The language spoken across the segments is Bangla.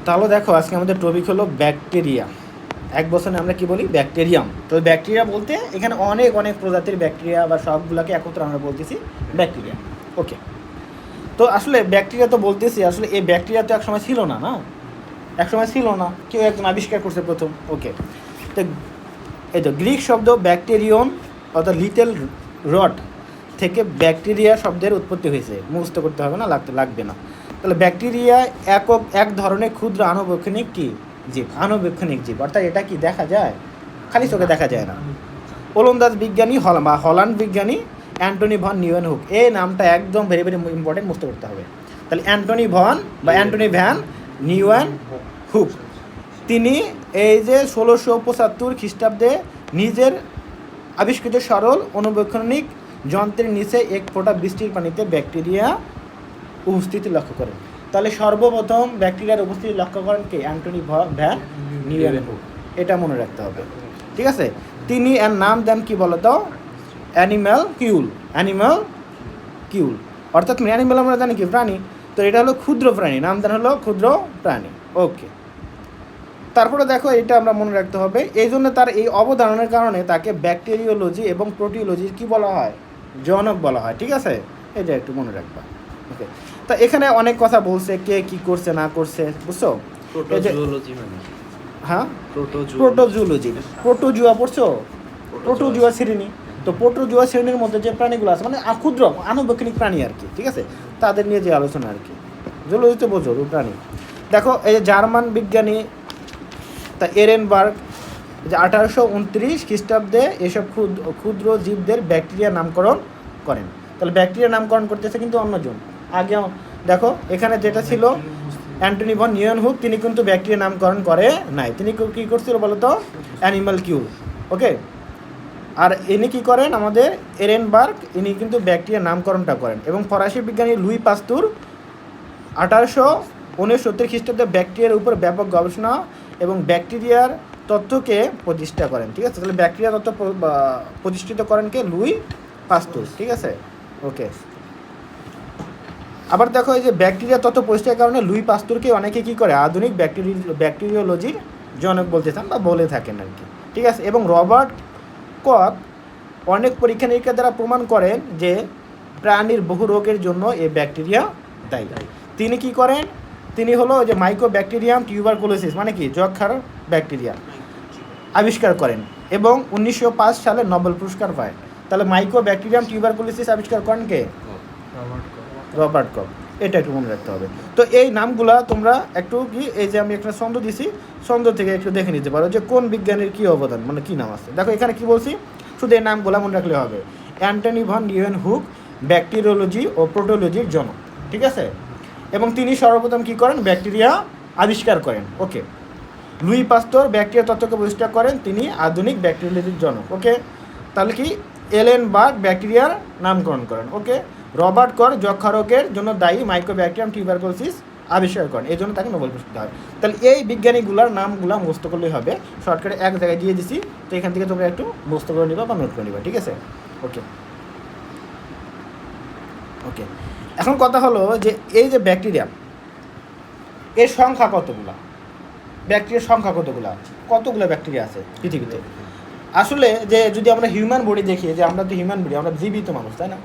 তাহলে দেখো আজকে আমাদের টপিক হলো ব্যাকটেরিয়া। এক বছরে আমরা কি বলি? ব্যাকটেরিয়াম। তো ব্যাকটেরিয়া বলতে এখানে অনেক অনেক প্রজাতির ব্যাকটেরিয়া বা সবগুলোকে একত্রে আমরা বলতেছি ব্যাকটেরিয়া। ওকে, তো আসলে ব্যাকটেরিয়া তো বলতেছি, আসলে এই ব্যাকটেরিয়া তো একসময় ছিল না, না একসময় ছিল না, কেউ একজন আবিষ্কার করছে প্রথম। ওকে, তো এই তো গ্রিক শব্দ ব্যাকটেরিয়ন অর্থাৎ লিটল রড থেকে ব্যাকটেরিয়া শব্দের উৎপত্তি হয়েছে। মুখস্থ করতে হবে না, লাগবে না। তাহলে ব্যাকটেরিয়া এক ধরনের ক্ষুদ্র আণুবীক্ষণিক কি জীব, আণুবীক্ষণিক জীব, অর্থাৎ এটা কি দেখা যায়? খালি চোখে দেখা যায় না। ওলন্দাজ বিজ্ঞানী হল্যান্ড বিজ্ঞানী অ্যান্টনি ভন নিউয়েনহুক, এই নামটা একদম ভেরি ভেরি ইম্পর্টেন্ট, মুখস্থ করতে হবে। তাহলে অ্যান্টনি ভ্যান নিউয়েনহুক, তিনি এই যে 1675 খ্রিস্টাব্দে নিজের আবিষ্কৃত সরল অনুবীক্ষণিক যন্ত্রের নিচে এক ফোঁটা বৃষ্টির পানিতে ব্যাকটেরিয়া উপস্থিতি লক্ষ্য করেন। তাহলে সর্বপ্রথম ব্যাকটেরিয়ার উপস্থিতি লক্ষ্য করেন কে? Antony van নিউয়েনহুক। এটা মনে রাখতে হবে, ঠিক আছে? তিনি এর নাম দেন কি বলতো? অ্যানিম্যাল কিউল, অর্থাৎ অ্যানিম্যাল আমরা জানি কি প্রাণী, তো এটা হলো ক্ষুদ্র প্রাণী, নাম দেন হলো ক্ষুদ্র প্রাণী। ওকে, তারপরে দেখো এটা আমরা মনে রাখতে হবে, এই জন্য তার এই অবদানের কারণে তাকে ব্যাকটেরিওলজি এবং প্রোটিওলজির কি বলা হয়? জনক বলা হয়, ঠিক আছে? এটা একটু মনে রাখবা। ওকে, তা এখানে অনেক কথা বলছে, কে কি করছে না করছে, বুঝছো? হ্যাঁ, প্রোটোজুয়া পড়ছো? প্রোটোজুয়া শ্রেণী, তো প্রোটোজুয়া শ্রেণীর মধ্যে যে প্রাণীগুলো আছে মানে ক্ষুদ্র আণুবীক্ষণিক প্রাণী আর কি, ঠিক আছে? তাদের নিয়ে যে আলোচনা আর কি, জুলজি তো বোঝো প্রাণী। দেখো এই যে জার্মান বিজ্ঞানী তা এরেনবার্গ যে 1829 খ্রিস্টাব্দে এসব ক্ষুদ্র জীবদের ব্যাকটেরিয়া নামকরণ করেন। তাহলে ব্যাকটেরিয়া নামকরণ করতেছে কিন্তু অন্যজন। আগে দেখো এখানে যেটা ছিল অ্যান্টনি ভন নিউয়েনহুক, তিনি কিন্তু ব্যাকটেরিয়া নামকরণ করে নাই, তিনি কী করছিল বলো তো? অ্যানিমাল কিউল। ওকে, আর ইনি কী করেন? আমাদের এরেনবার্গ, ইনি কিন্তু ব্যাকটেরিয়া নামকরণটা করেন। এবং ফরাসি বিজ্ঞানী লুই পাস্তুর 1869 খ্রিস্টাব্দে ব্যাকটেরিয়ার উপর ব্যাপক গবেষণা এবং ব্যাকটেরিয়ার তত্ত্বকে প্রতিষ্ঠা করেন, ঠিক আছে? তাহলে ব্যাকটেরিয়া তত্ত্ব প্রতিষ্ঠিত করেন কে? লুই পাস্তুর, ঠিক আছে? ওকে, আবার দেখো এই যে ব্যাকটেরিয়া তত্ত্ব প্রতিষ্ঠার কারণে লুই পাস্তুরকে অনেকে কী করে? আধুনিক ব্যাকটেরিওলজির জনক বলতে থাকেন বা বলে থাকেন আর কি, ঠিক আছে? এবং রবার্ট কক অনেক পরীক্ষা নিরীক্ষা দ্বারা প্রমাণ করেন যে প্রাণীর বহু রোগের জন্য এই ব্যাকটেরিয়া দায়ী। তিনি কি করেন? তিনি হলো যে মাইকোব্যাকটেরিয়াম টিউবারকুলোসিস, মানে কি যক্ষার ব্যাকটেরিয়া আবিষ্কার করেন এবং 1905 সালে নোবেল পুরস্কার পায়। তাহলে মাইকোব্যাকটেরিয়াম টিউবারকুলোসিস আবিষ্কার করেন কে? Robert cock. এটা একটু মনে রাখতে হবে। তো এই নামগুলা তোমরা একটু কি, এই যে আমি একটা ছন্দ দিছি, ছন্দ থেকে একটু দেখে নিতে পারো যে কোন বিজ্ঞানীর কী অবদান, মানে কী নাম আছে। দেখো এখানে কি বলছি, শুধু এই নামগুলা মনে রাখলে হবে। অ্যান্টনি ভন নিউয়েনহুক ব্যাকটেরিওলজি ও প্রোটোলজির জনক, ঠিক আছে? এবং তিনি সর্বপ্রথম কী করেন? ব্যাকটেরিয়া আবিষ্কার করেন। ওকে, লুই পাস্তুর ব্যাকটেরিয়া তত্ত্বকে প্রতিষ্ঠা করেন, তিনি আধুনিক ব্যাকটেরিওলজির জনক। ওকে, তাহলে কি? এলেনবার্গ ব্যাকটেরিয়ার নামকরণ করেন। ওকে, রবার্ট কর যক্ষা রোগের জন্য দায়ী মাইকোব্যাকটেরিয়াম টিউবারকুলোসিস আবিষ্কার করেন, এই জন্য তাকে নোবেল পুরস্কার হয়। তাহলে এই বিজ্ঞানীগুলোর নামগুলো মুখস্থ করলেই হবে, শর্টকাটে এক জায়গায় দিয়ে দিছি, তো এখান থেকে তোমরা একটু মুখস্থ করে নিবা বা নোট করে নিবা, ঠিক আছে? ওকে ওকে, এখন কথা হলো যে এই যে ব্যাকটেরিয়া, এর সংখ্যা কতগুলা? ব্যাকটেরিয়ার সংখ্যা কতগুলো ব্যাকটেরিয়া আছে পৃথিবীতে? আসলে যে যদি আমরা হিউম্যান বডি দেখি, যে আমরা তো হিউম্যান বডি, আমরা জীবিত মানুষ, তাই না?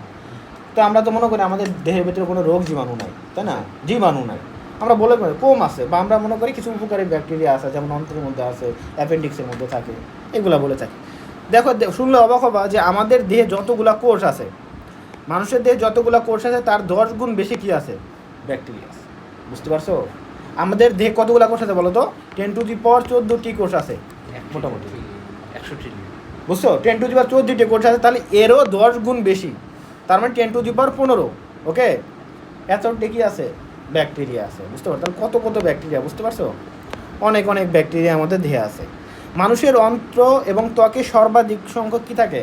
তো আমরা তো মনে করি আমাদের দেহের ভিতরে কোনো রোগ জীবাণু নাই, তাই না? জীবাণু নাই, আমরা বলে কম আছে, বা আমরা মনে করি কিছু উপকারী ব্যাকটেরিয়া আছে, যেমন অন্ত্রের মধ্যে আছে, অ্যাপেন্ডিক্সের মধ্যে থাকে, এগুলা বলে থাকি। দেখো শুনলে অবাক হবা যে আমাদের দেহে যতগুলা কোষ আছে, মানুষের দেহে যতগুলা কোষ আছে তার 10 গুণ বেশি কি আছে? ব্যাকটেরিয়া আছে। বুঝতে পারছো? আমাদের দেহে কতগুলা কোষ আছে বলো তো? 10⁻14টি কোষ আছে মোটামুটি, 100 ট্রিলিয়ন। বুঝছো? 10⁻14টি কোষ আছে, তাহলে এরও 10 গুণ বেশি, তার মানে 10⁻15। ওকে, এতটি কি আছে? ব্যাকটেরিয়া আছে। বুঝতে পারছো? তাহলে কত ব্যাকটেরিয়া, বুঝতে পারছো? অনেক ব্যাকটেরিয়া আমাদের দেহে আছে। মানুষের অন্ত্র এবং ত্বকে সর্বাধিক সংখ্যক কী থাকে?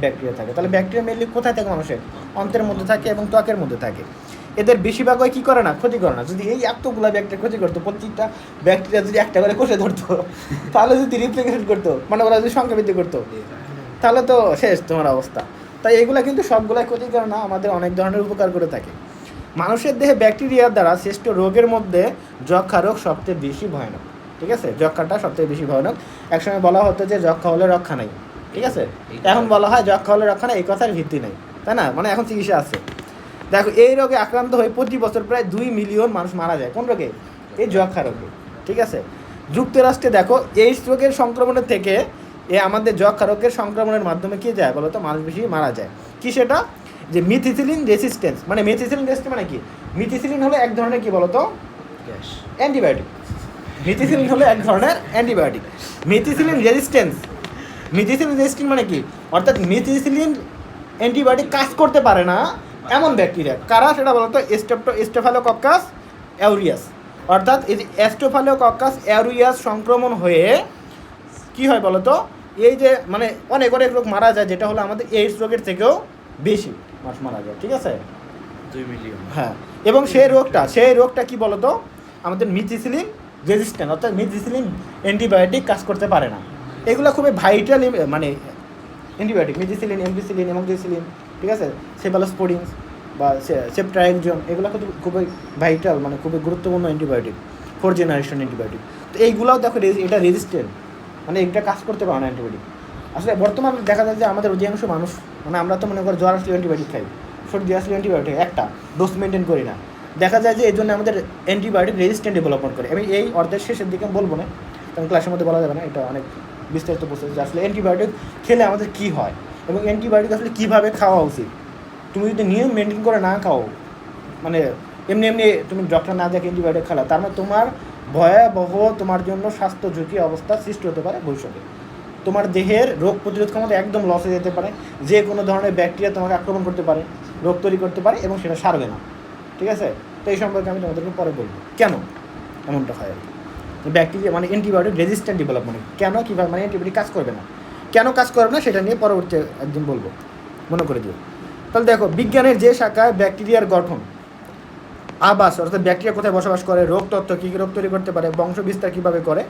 ব্যাকটেরিয়া থাকে। তাহলে ব্যাকটেরিয়া মেনলি কোথায় থাকে? মানুষের অন্ত্রের মধ্যে থাকে এবং ত্বকের মধ্যে থাকে। এদের বেশিরভাগই কী করে না? ক্ষতি করে না। যদি এই এতগুলা ব্যাকটেরিয়া ক্ষতি করতো, প্রত্যেকটা ব্যাকটেরিয়া যদি একটা করে কষে ধরতো, তাহলে যদি রিপ্লিকেশন করতো, মানে ওরা যদি সংখ্যা বৃদ্ধি করতো, তাহলে তো শেষ তোমার অবস্থা। তাই এগুলা কিন্তু সবগুলাই ক্ষতি করে না, আমাদের অনেক ধরনের উপকার করে থাকে। মানুষের দেহে ব্যাকটেরিয়ার দ্বারা সৃষ্ট রোগের মধ্যে যক্ষা রোগ সবচেয়ে বেশি ভয়ানক। ঠিক আছে, যক্ষাটা সবচেয়ে বেশি ভয়ানক। একসময় বলা হতো যে যক্ষা হলে রক্ষা নাই, ঠিক আছে, এখন বলা হয় যক্ষা হলে রক্ষা নাই, এই কথার ভিত্তি নেই, তাই না? মানে এখন চিকিৎসা আছে। দেখো, এই রোগে আক্রান্ত হয়ে প্রতি বছর প্রায় 2 মিলিয়ন মানুষ মারা যায়। কোন রোগে? এই যক্ষা রোগে। ঠিক আছে, যুক্তরাষ্ট্রে দেখো এইডস রোগের সংক্রমণের থেকে আমাদের যক্ষা রোগের সংক্রমণের মাধ্যমে কি যায় বলো তো, মানুষ বেশি মারা যায়। কি সেটা? যে মিথিসিলিন রেসিস্টেন্স। মানে মিথিসিলিন রেসিস্টেন্স মানে কি? মিথিসিলিন হলো এক ধরনের কি বলো তো, অ্যান্টিবায়োটিক। মিথিসিলিন হলো এক ধরনের অ্যান্টিবায়োটিক। মিথিসিলিন রেজিস্ট্যান্স মানে কি? অর্থাৎ মিথিসিলিন অ্যান্টিবায়োটিক কাজ করতে পারে না এমন ব্যাকটেরিয়া। কারা সেটা বলতো? স্টেফাইলোকক্কাস অ্যাউরিয়াস। অর্থাৎ এই যে স্টেফাইলোকক্কাস অ্যাউরিয়াস সংক্রমণ হয়ে কি হয় বলতো, এই যে মানে অনেক রোগ মারা যায়, যেটা হলো আমাদের এইডস রোগের থেকেও বেশি মানুষ মারা যায়। ঠিক আছে, 2 মিলিয়ন। হ্যাঁ, এবং সেই রোগটা কি বলতো, আমাদের মিথিসিলিন রেজিস্ট্যান্ট, অর্থাৎ মিথিসিলিন অ্যান্টিবায়োটিক কাজ করতে পারে না। এগুলো খুবই ভাইটাল মানে অ্যান্টিবায়োটিক, মিথিসিলিন, এমপিসিলিন, এমোক্সিসিলিন, ঠিক আছে, সেফালোস্পোরিন বা সেপ্ট্রাইকজোন, এগুলো কিন্তু খুবই ভাইটাল, মানে খুবই গুরুত্বপূর্ণ অ্যান্টিবায়োটিক, 4th জেনারেশন অ্যান্টিবায়োটিক। তো এইগুলোও দেখো এটা রেজিস্ট্যান্ট, মানে এটা কাজ করতে পারে না অ্যান্টিবায়োটিক। আসলে বর্তমানে দেখা যায় যে আমাদের অধিকাংশ মানুষ, মানে আমরা তো মনে করি জ্বর আসলে অ্যান্টিবায়োটিক খাই, সর্দি আসলে অ্যান্টিবায়োটিক একটা ডোজ মেনটেন করি না। দেখা যায় যে এই জন্য আমাদের অ্যান্টিবায়োটিক রেজিস্ট্যান্ট ডেভেলপমেন্ট করে। আমি এই অর্ধেক শেষের দিকে বলবো না, কারণ ক্লাসের মধ্যে বলা যাবে না, এটা অনেক বিস্তারিত প্রসেস যে আসলে অ্যান্টিবায়োটিক খেলে আমাদের কী হয় এবং অ্যান্টিবায়োটিক আসলে কীভাবে খাওয়া উচিত। তুমি যদি নিয়ম মেনটেন করে না খাও, মানে এমনি তুমি ডক্টর না দেখে অ্যান্টিবায়োটিক খেলা, তার মানে তোমার ভয়াবহ তোমার জন্য স্বাস্থ্য ঝুঁকি অবস্থা সৃষ্টি হতে পারে ভবিষ্যতে। তোমার দেহের রোগ প্রতিরোধ ক্ষমতা একদম লস হয়ে যেতে পারে, যে কোনো ধরনের ব্যাকটেরিয়া তোমাকে আক্রমণ করতে পারে, রোগ তৈরি করতে পারে এবং সেটা সারবে না। ঠিক আছে, তো এই সম্পর্কে আমি তোমাদেরকে পরে বলবো কেন এমনটা হয় আর কি। ব্যাকটেরিয়া মানে অ্যান্টিবায়োটিক রেজিস্ট্যান্ট ডেভেলপমেন্ট কেন, কীভাবে, মানে অ্যান্টিবায়োটিক কাজ করবে না, কেন কাজ করবে না সেটা নিয়ে পরবর্তী একদিন বলবো, মনে করে দিও। তাহলে দেখো, বিজ্ঞানের যে শাখায় ব্যাকটেরিয়ার গঠন, আবাস, অর্থাৎ ব্যাকটেরিয়া কোথায় বসবাস করে, রোগ তত্ত্ব কী কী রোগ তৈরি করতে পারে, বংশ বিস্তার কীভাবে করে,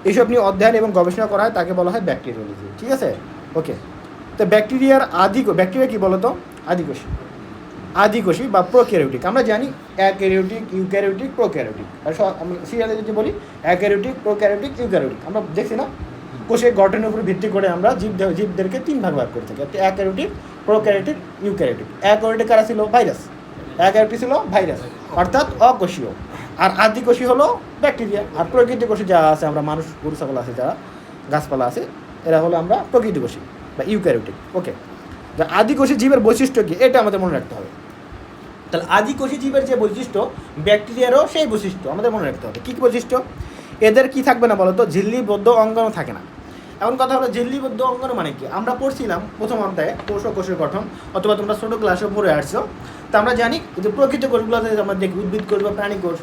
এইসব নিয়ে অধ্যয়ন এবং গবেষণা করা হয়, তাকে বলা হয় ব্যাকটেরিওলজি। ঠিক আছে, ওকে। তো ব্যাকটেরিয়ার ব্যাকটেরিয়া কী বলো তো? আদিকোষী বা প্রোক্যারিওটিক। আমরা জানি অ্যাক্যারিওটিক, ইউক্যারিওটিক, প্রোক্যারিওটিক। আর আমরা সিরিয়ালে যদি বলি অ্যাক্যারিওটিক, প্রোক্যারিওটিক, ইউক্যারিওটিক, আমরা দেখছি না কোষের গঠনের উপর ভিত্তি করে আমরা জীবদেরকে 3 ভাগ করে থাকি, অ্যাক্যারিওটিক, প্রোক্যারিওটিক, ইউক্যারিওটিক। অ্যাক্যারিওটিক কারা ছিল? ভাইরাস। অ্যাক্যারিওটিক ছিল ভাইরাস, অর্থাৎ অকোষীয়। আর আদিকোষী হলো ব্যাকটেরিয়া। আর প্রকৃতি কোষী যারা আছে, আমরা মানুষ, গরু ছাগল আছে, যারা গাছপালা আছে, এরা হলো আমরা প্রকৃতি কোষী বা ইউক্যারিওটিক। ওকে, আদিকোষী জীবের বৈশিষ্ট্য কী, এটা আমাদের মনে রাখতে হবে। তাহলে আদিকোষী জীবের যে বৈশিষ্ট্য, ব্যাকটেরিয়ারও সেই বৈশিষ্ট্য আমাদের মনে রাখতে হবে। কী কী বৈশিষ্ট্য? এদের কি থাকবে না বলো তো? ঝিল্লিবদ্ধ অঙ্গাণু থাকে না। এমন কথা হলো, ঝিল্লিবদ্ধ অঙ্গাণু মানে কি? আমরা পড়ছিলাম প্রথম অধ্যায়ে কোষ ও কোষের গঠন, অথবা তোমরা ছোটো ক্লাসে পড়ে আসছো। তা আমরা জানি যে প্রকৃত কোষগুলোতে আমরা দেখি উদ্ভিদ কোষ বা প্রাণী কোষ,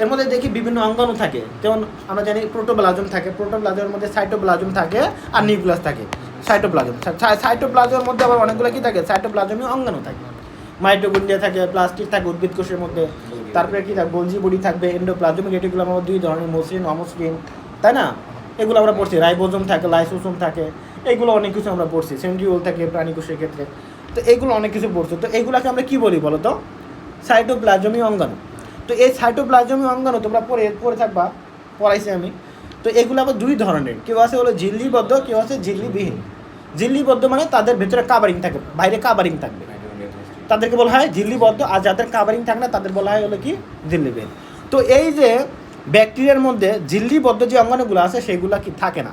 এর মধ্যে দেখি বিভিন্ন অঙ্গাণু থাকে। যেমন আমরা জানি প্রোটোপ্লাজম থাকে, প্রোটোপ্লাজমের মধ্যে সাইটোপ্লাজম থাকে আর নিউক্লিয়াস থাকে। সাইটোপ্লাজমের মধ্যে আবার অনেকগুলো কি থাকে? সাইটোপ্লাজমীয় অঙ্গাণু থাকে। মাইটোকন্ড্রিয়া থাকে, প্লাস্টিক থাকে উদ্ভিদ কোষের মধ্যে, তারপরে কি থাকবে? গোলজি বডি থাকবে, এন্ডোপ্লাজমিক রেটিকুলাম, আমার 2 ধরনের, মসৃণ, অমসৃণ, তাই না? এগুলো আমরা পড়ছি। রাইবোজোম থাকে, লাইসোসোম থাকে, এইগুলো অনেক কিছু আমরা পড়ছি। সেন্ট্রিওল থাকে প্রাণী কোষের ক্ষেত্রে। তো এইগুলো অনেক কিছু পড়ছি। তো এইগুলোকে আমরা কী বলি বলো তো? সাইটোপ্লাজমীয় অঙ্গাণু। তো এই সাইটোপ্লাজমীয় অঙ্গাণু তোমরা পড়ে থাকবা, পড়াইছি আমি। তো এগুলো আবার 2 ধরনের, কেউ আছে হলো ঝিল্লিবদ্ধ, কেউ আছে ঝিল্লিবিহীন। ঝিল্লিবদ্ধ মানে তাদের ভেতরে কাভারিং থাকে, বাইরে কাভারিং থাকবে, তাদেরকে বলা হয় ঝিল্লিবদ্ধ। আর যাদের কাভারিং থাকে না তাদের বলা হয় হলো কি? ঝিল্লিবিহীন। তো এই যে ব্যাকটেরিয়ার মধ্যে ঝিল্লিবদ্ধ যে অঙ্গাণুগুলো আছে সেগুলো কি থাকে না।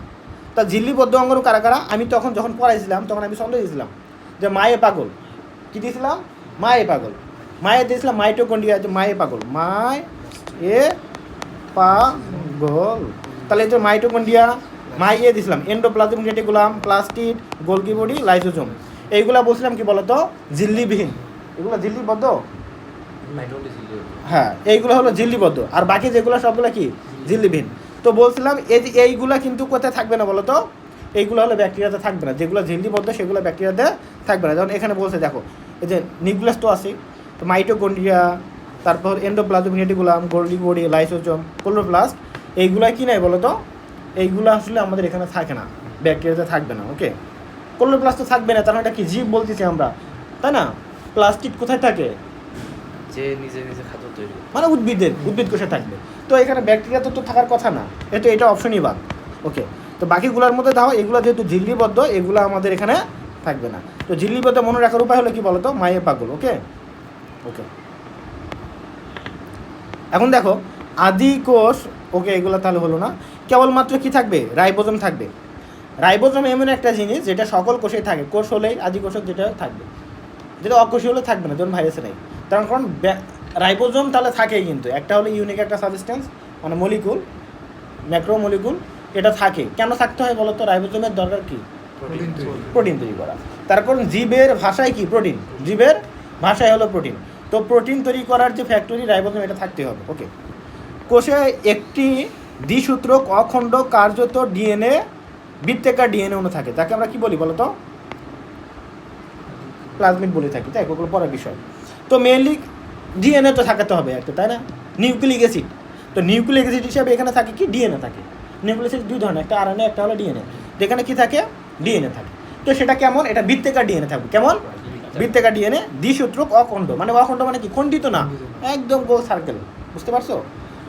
তা ঝিল্লিবদ্ধ অঙ্গাণু কারা কারা? আমি যখন পড়াইছিলাম তখন আমি সন্দেহ দিয়েছিলাম যে মায়ে পাগল। কী দিয়েছিলাম? মায়ে পাগল। মায়ে দিয়েছিলাম মাইটোকন্ড্রিয়া, যে মায়ে পাগল, পাগল। তাহলে এই যে মাইটোকন্ড্রিয়া, দিয়েছিলাম endoplasmic reticulum, plastid, Golgi body, lysosome. এইগুলা বলছিলাম কি বলতো? ঝিল্লিবিহীন। এগুলো ঝিল্লিবদ্ধ, হ্যাঁ, এইগুলো হলো ঝিল্লিবদ্ধ। আর বাকি যেগুলো সবগুলো কি? ঝিল্লিবিহীন। তো বলছিলাম এই যে এইগুলা কিন্তু কোথায় থাকবে না বলো তো? এইগুলো হলো ব্যাকটেরিয়াতে থাকবে না। যেগুলো ঝিল্লিবদ্ধ সেগুলো ব্যাকটেরিয়াতে থাকবে না। যেমন এখানে বলছে দেখো, এই যে নিউক্লিয়াস তো আছে, তো মাইটোকন্ড্রিয়া, তারপর endoplasmic reticulum, Golgi body, lysosome, chloroplast, এইগুলা কি নাই বলো তো? এইগুলো আসলে আমাদের এখানে থাকে না, ব্যাকটেরিয়াতে থাকবে না। ওকে, ক্লোরোপ্লাস্ট তো থাকবে না, তার মানে এটা কি? জীব বলতেছি আমরা, তাই না? প্লাস্টিক কোথায় থাকে? যে নিজে নিজে খাদ্য তৈরি করে। মানে উদ্ভিদ কোষে থাকবে। তো এখানে ব্যাকটেরিয়া তো থাকার কথা না, এটা অপশনই বাদ। ওকে, তো বাকিগুলোর মধ্যে দাও, এগুলো যেহেতু ঝিল্লিবদ্ধ, এগুলো আমাদের এখানে থাকবে না। তো ঝিল্লিবদ্ধ মনে রাখার উপায় হলো কি বলতো, মায়ের পাগল। ওকে ওকে, এখন দেখো আদি কোষ। ওকে, এগুলো তাহলে হলো না, কেবলমাত্র কি থাকবে, রাইবোজোম থাকবে। রাইবোজোম এমন একটা জিনিস যেটা সকল কোষেই থাকে, কোষ হলেই আদি কোষ যেটা থাকবে, যেটা অকোষী হলে থাকবে না, যেমন ভাইরাসে নেই। কারণ রাইবোজোম তাহলে থাকেই, কিন্তু একটা হলো ইউনিক একটা সাবস্টেন্স, মানে মলিকুল, ম্যাক্রোমলিকুল, এটা থাকে। কেন থাকতে হয় বলো তো? রাইবোজোমের দরকার কি? প্রোটিন তৈরি করা। তার কারণ জীবের ভাষায় কি প্রোটিন, জীবের ভাষায় হলো প্রোটিন। তো প্রোটিন তৈরি করার যে ফ্যাক্টরি রাইবোজোম, এটা থাকতে হবে। ওকে, কোষে একটি দ্বিসূত্রক অখণ্ড কার্যত ডিএনএ, বৃত্তাকার ডিএনএ অণু থাকে, তাকে আমরা কি বলি বলো তো? প্লাজমিড বলে থাকি, তাই ওগুলো পরের বিষয়। তো মেনলি ডিএনএ তো থাকাতে হবে একটা, তাই না? নিউক্লিক অ্যাসিড, তো নিউক্লিক অ্যাসিড হিসাবে এখানে থাকে কি, ডিএনএ থাকে। নিউক্লিক অ্যাসিড দুই ধরনের, একটা আরএনএ, একটা হলো ডিএনএ। যেখানে কি থাকে, ডিএনএ থাকে। তো সেটা কেমন, এটা বৃত্তাকার ডিএনএ থাকবে। কেমন? বৃত্তাকার ডিএনএ, দ্বিসূত্রক অখণ্ড। মানে অখণ্ড মানে কি, খণ্ডিত না, একদম গোল সার্কেল। বুঝতে পারছো?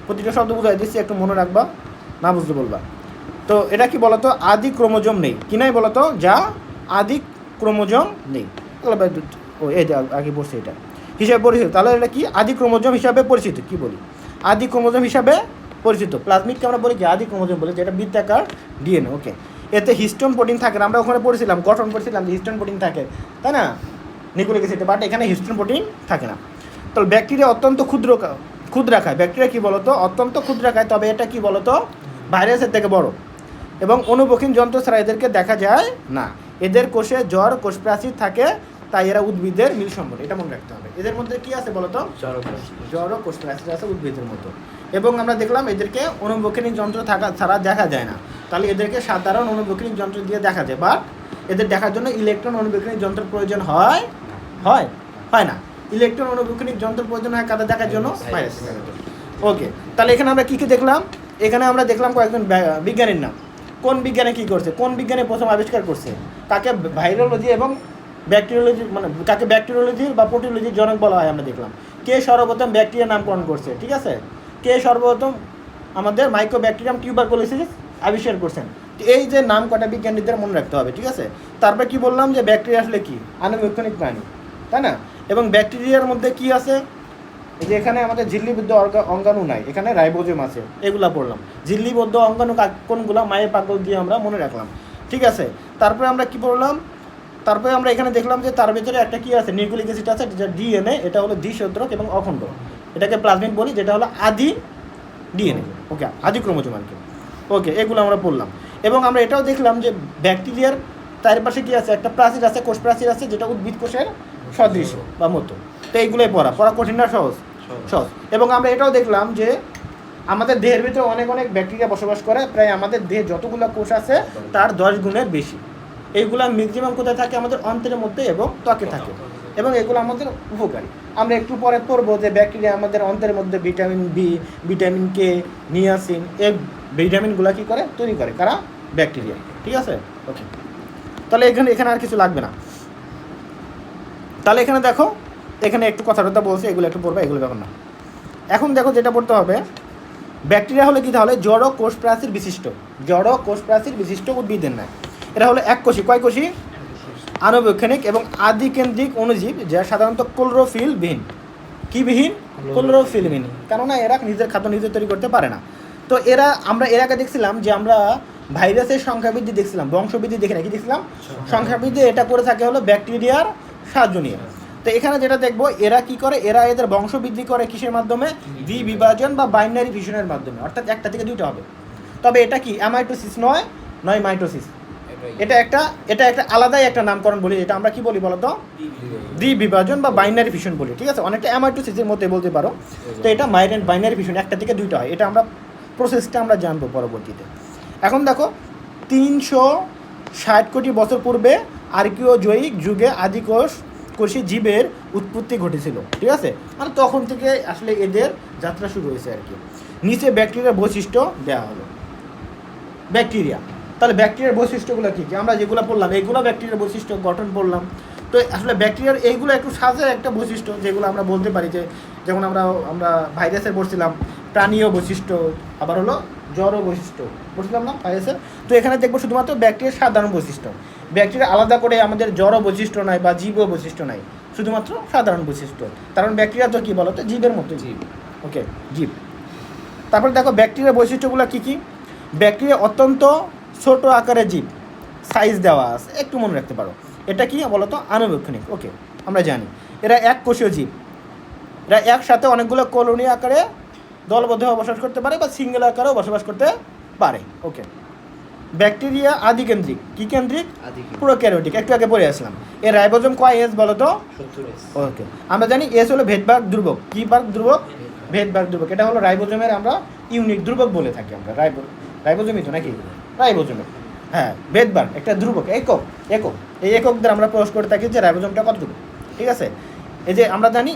প্রতিটা শব্দ বুঝাই দিচ্ছি, একটু মনে রাখবা, না বুঝতে বলবা। তো এটা কি বলতো, আদি ক্রোমোজোম নেই, কি নাই বলতো, যা আদি ক্রোমোজোম নেই। ও এই আগে বলছে এটা হিসাবে পরিচিত। তাহলে এটা কি, আদি ক্রোমোজোম হিসাবে পরিচিত। কি বলি, আদি ক্রোমোজোম হিসাবে পরিচিত। প্লাজমিডকে আমরা বলি কি, আদি ক্রোমোজোম বলি, যেটা বৃত্তাকার ডিএনএ। ওকে, এতে হিস্টোন প্রোটিন থাকে না, আমরা ওখানে পড়েছিলাম, গঠন করেছিলাম যে হিস্টোন প্রোটিন থাকে, তাই না, নিউক্লিক অ্যাসিডে, বাট এখানে হিস্টোন প্রোটিন থাকে না। তাহলে ব্যাকটেরিয়া অত্যন্ত ক্ষুদ্রাকায়। ব্যাকটেরিয়া কি বলতো, অত্যন্ত ক্ষুদ্রাকায়। তবে এটা কি বলতো, ভাইরাসের থেকে বড়, এবং অনুবক্ষীন যন্ত্র ছাড়া এদেরকে দেখা যায় না। এদের কোষে জড় কোষপ্রাচীর থাকে, তাই এরা উদ্ভিদের মিল সম্বর, এটা মনে রাখতে হবে। এদের মধ্যে কি আছে বলতো, জড় কোষপ্রাচীর আছে উদ্ভিদের মতো। এবং আমরা দেখলাম এদেরকে অনুবক্ষীনিক যন্ত্র থাকা ছাড়া দেখা যায় না। তাহলে এদেরকে সাধারণ অনুবক্ষীনিক যন্ত্র দিয়ে দেখা যায়, বাট এদের দেখার জন্য ইলেকট্রন অনুবক্ষীনিক যন্ত্রের প্রয়োজন হয় হয় না। ইলেকট্রন অনুবক্ষীনিক যন্ত্রের প্রয়োজন হয় কাদের দেখার জন্য, ভাইরাস। ওকে, তাহলে এখানে আমরা কী দেখলাম, এখানে আমরা দেখলাম কয়েকজন বিজ্ঞানীর নাম। কোন বিজ্ঞানে কী করছে, কোন বিজ্ঞানে প্রথম আবিষ্কার করছে, কাকে ভাইরোলজি এবং ব্যাকটেরিওলজি, মানে কাকে ব্যাকটেরিওলজির বা প্রোটিওলজির জনক বলা হয়, আমরা দেখলাম। কে সর্বপ্রথম ব্যাকটেরিয়া নামকরণ করছে, ঠিক আছে? কে সর্বপ্রথম আমাদের মাইক্রোব্যাকটেরিয়াম টিউবারকুলোসিস আবিষ্কার করছেন। এই যে নাম কটা বিজ্ঞানীদের মনে রাখতে হবে, ঠিক আছে? তারপর কি বললাম যে ব্যাকটেরিয়া আসলে কি, আনুবীক্ষণিক প্রাণী, তাই না? এবং ব্যাকটেরিয়ার মধ্যে কি আছে, এই যে এখানে আমাদের ঝিল্লিবদ্ধ অঙ্গাণু নাই, এখানে রাইবোজোম আছে, এগুলা পড়লাম। ঝিল্লিবদ্ধ অঙ্গাণু কোনগুলো, মায়ের পাগল দিয়ে আমরা মনে রাখলাম, ঠিক আছে? তারপরে আমরা কি পড়লাম, তারপরে আমরা এখানে দেখলাম যে তার ভিতরে একটা কি আছে, নিউক্লিক অ্যাসিড আছে, যেটা ডিএনএ, এটা হলো দ্বিসূত্রক এবং অখণ্ড, এটাকে প্লাজমিড বলি, যেটা হলো আদি ডিএনএ। ওকে, আদি ক্রোমোজোম আর কি। ওকে, এগুলো আমরা পড়লাম। এবং আমরা এটাও দেখলাম যে ব্যাকটেরিয়ার চারিপাশে কি আছে, একটা প্রাচীর আছে, কোষ প্রাচীর আছে, যেটা উদ্ভিদ কোষের সদৃশ বা মতো। তো এইগুলোই পড়া কঠিন না সহজ? এবং আমরা এটাও দেখলাম যে আমাদের দেহের ভিতরে অনেক ব্যাকটেরিয়া বসবাস করে, প্রায় আমাদের দেহে যতগুলো কোষ আছে তার 10 গুণের বেশি। এইগুলো ম্যাক্সিমাম কোথায় থাকে, আমাদের অন্ত্রের মধ্যে এবং ত্বকে থাকে, এবং এগুলো আমাদের উপকারী। আমরা একটু পরে পড়বো যে ব্যাকটেরিয়া আমাদের অন্ত্রের মধ্যে vitamin B, vitamin K, niacin, এই ভিটামিনগুলো কী করে, তৈরি করে কারা, ব্যাকটেরিয়া, ঠিক আছে? ওকে, তাহলে এখানে আর কিছু লাগবে না। তাহলে এখানে দেখো, এখানে একটু কথাটা বলছে, এগুলো একটু পড়বে, এগুলো ব্যাপার না। এখন দেখো যেটা পড়তে হবে, ব্যাকটেরিয়া হলে কি, তাহলে জড় কোষ প্রাচীর বিশিষ্ট উদ্ভিদের নয়। এটা হলো এককোষী, কয় কোষী, আনুবৈক্ষণিক এবং আদিকেন্দ্রিক অণুজীব, যা সাধারণত ক্লোরোফিলবিহীন। কি বিহীন? ক্লোরোফিলবিহীন, কেননা এরা নিজের খাদ্য নিজে তৈরি করতে পারে না। তো আমরা এর আগে দেখছিলাম যে আমরা ভাইরাসের সংখ্যাবৃদ্ধি দেখছিলাম, বংশবৃদ্ধি দেখি না, কি দেখছিলাম, সংখ্যাবৃদ্ধি। এটা করে থাকে হলো ব্যাকটেরিয়ার সাহায্য নিয়ে। তো এখানে যেটা দেখবো, এরা কি করে, এরা এদের বংশবৃদ্ধি করে কিসের মাধ্যমে, দ্বিবিভাজন বা বাইনারি ফিশনের মাধ্যমে, অর্থাৎ একটা থেকে দুইটা হবে। তবে এটা কি অ্যামাইটোসিস নয় মাইটোসিস। এটা একটা আলাদাই একটা নামকরণ বলি, এটা আমরা কি বলি বলতো, দ্বিবিভাজন বা বাইনারি ফিশন বলি, ঠিক আছে? অনেকটা অ্যামাইটোসিসের মধ্যে বলতে পারো। তো এটা বাইনারি ফিশন, একটা থেকে দুইটা হয়। এটা আমরা প্রসেসটা আমরা জানবো পরবর্তীতে। এখন দেখো, 360 কোটি বছর পূর্বে আর্কিওজয়িক যুগে কোষী জীবের উৎপত্তি ঘটেছিল, ঠিক আছে? মানে তখন থেকে আসলে এদের যাত্রা শুরু হয়েছে আর কি। নিচে ব্যাকটেরিয়ার বৈশিষ্ট্য দেওয়া হলো। ব্যাকটেরিয়া, তাহলে ব্যাকটেরিয়ার বৈশিষ্ট্যগুলো কী কী, আমরা যেগুলো পড়লাম এইগুলো ব্যাকটেরিয়ার বৈশিষ্ট্য, গঠন পড়লাম। তো আসলে ব্যাকটেরিয়ার এইগুলো একটু সাজের একটা বৈশিষ্ট্য, যেগুলো আমরা বলতে পারি যে যেমন আমরা ভাইরাসের পড়ছিলাম প্রাণীয় বৈশিষ্ট্য, আবার হলো জড় বৈশিষ্ট্য পড়ছিলাম না ভাইরাসের। তো এখানে দেখবো শুধুমাত্র ব্যাকটেরিয়ার সাধারণ বৈশিষ্ট্য। ব্যাকটেরিয়া আলাদা করে আমাদের জড় বৈশিষ্ট্য নাই বা জীব বৈশিষ্ট্য নাই, শুধুমাত্র সাধারণ বৈশিষ্ট্য। কারণ ব্যাকটেরিয়া তো কী বলো তো, জীবের মতো, জীব। ওকে, জীব। তারপরে দেখো ব্যাকটেরিয়ার বৈশিষ্ট্যগুলো কী কী। ব্যাকটেরিয়া অত্যন্ত ছোট আকারের জীব, সাইজ দেওয়া আছে, একটু মনে রাখতে পারো। এটা কি বলো তো, আনুবীক্ষণিক। ওকে, আমরা জানি এরা এক কোষীয় জীব। এরা একসাথে অনেকগুলো কলোনি আকারে দলবদ্ধভাবে বসবাস করতে পারে বা সিঙ্গেল আকারেও বসবাস করতে পারে। ওকে, ব্যাকটেরিয়া আদিকেন্দ্রিক। কি কেন্দ্রিক? প্রোক্যারিওটিক। একটু আগে পড়ে আসলাম। এর রাইবোজোম কয় এস বলো তো? 70S। ওকে, আমরা জানি এস হলো ভেদভাগ ধ্রুবক। কি ভাগ ধ্রুবক? ভেদভাগ ধ্রুবক। এটা হলো রাইবোজোমের আমরা ইউনিট ধ্রুবক বলে থাকি আমরা। রাইবোজোমই তো নাকি? রাইবোজোমের, হ্যাঁ, ভেদভাগ একটা ধ্রুবক, একক। এই একক দ্বারা আমরা প্রকাশ করে থাকি যে রাইবোজোমটা কতটুকু। ঠিক আছে, এই যে আমরা জানি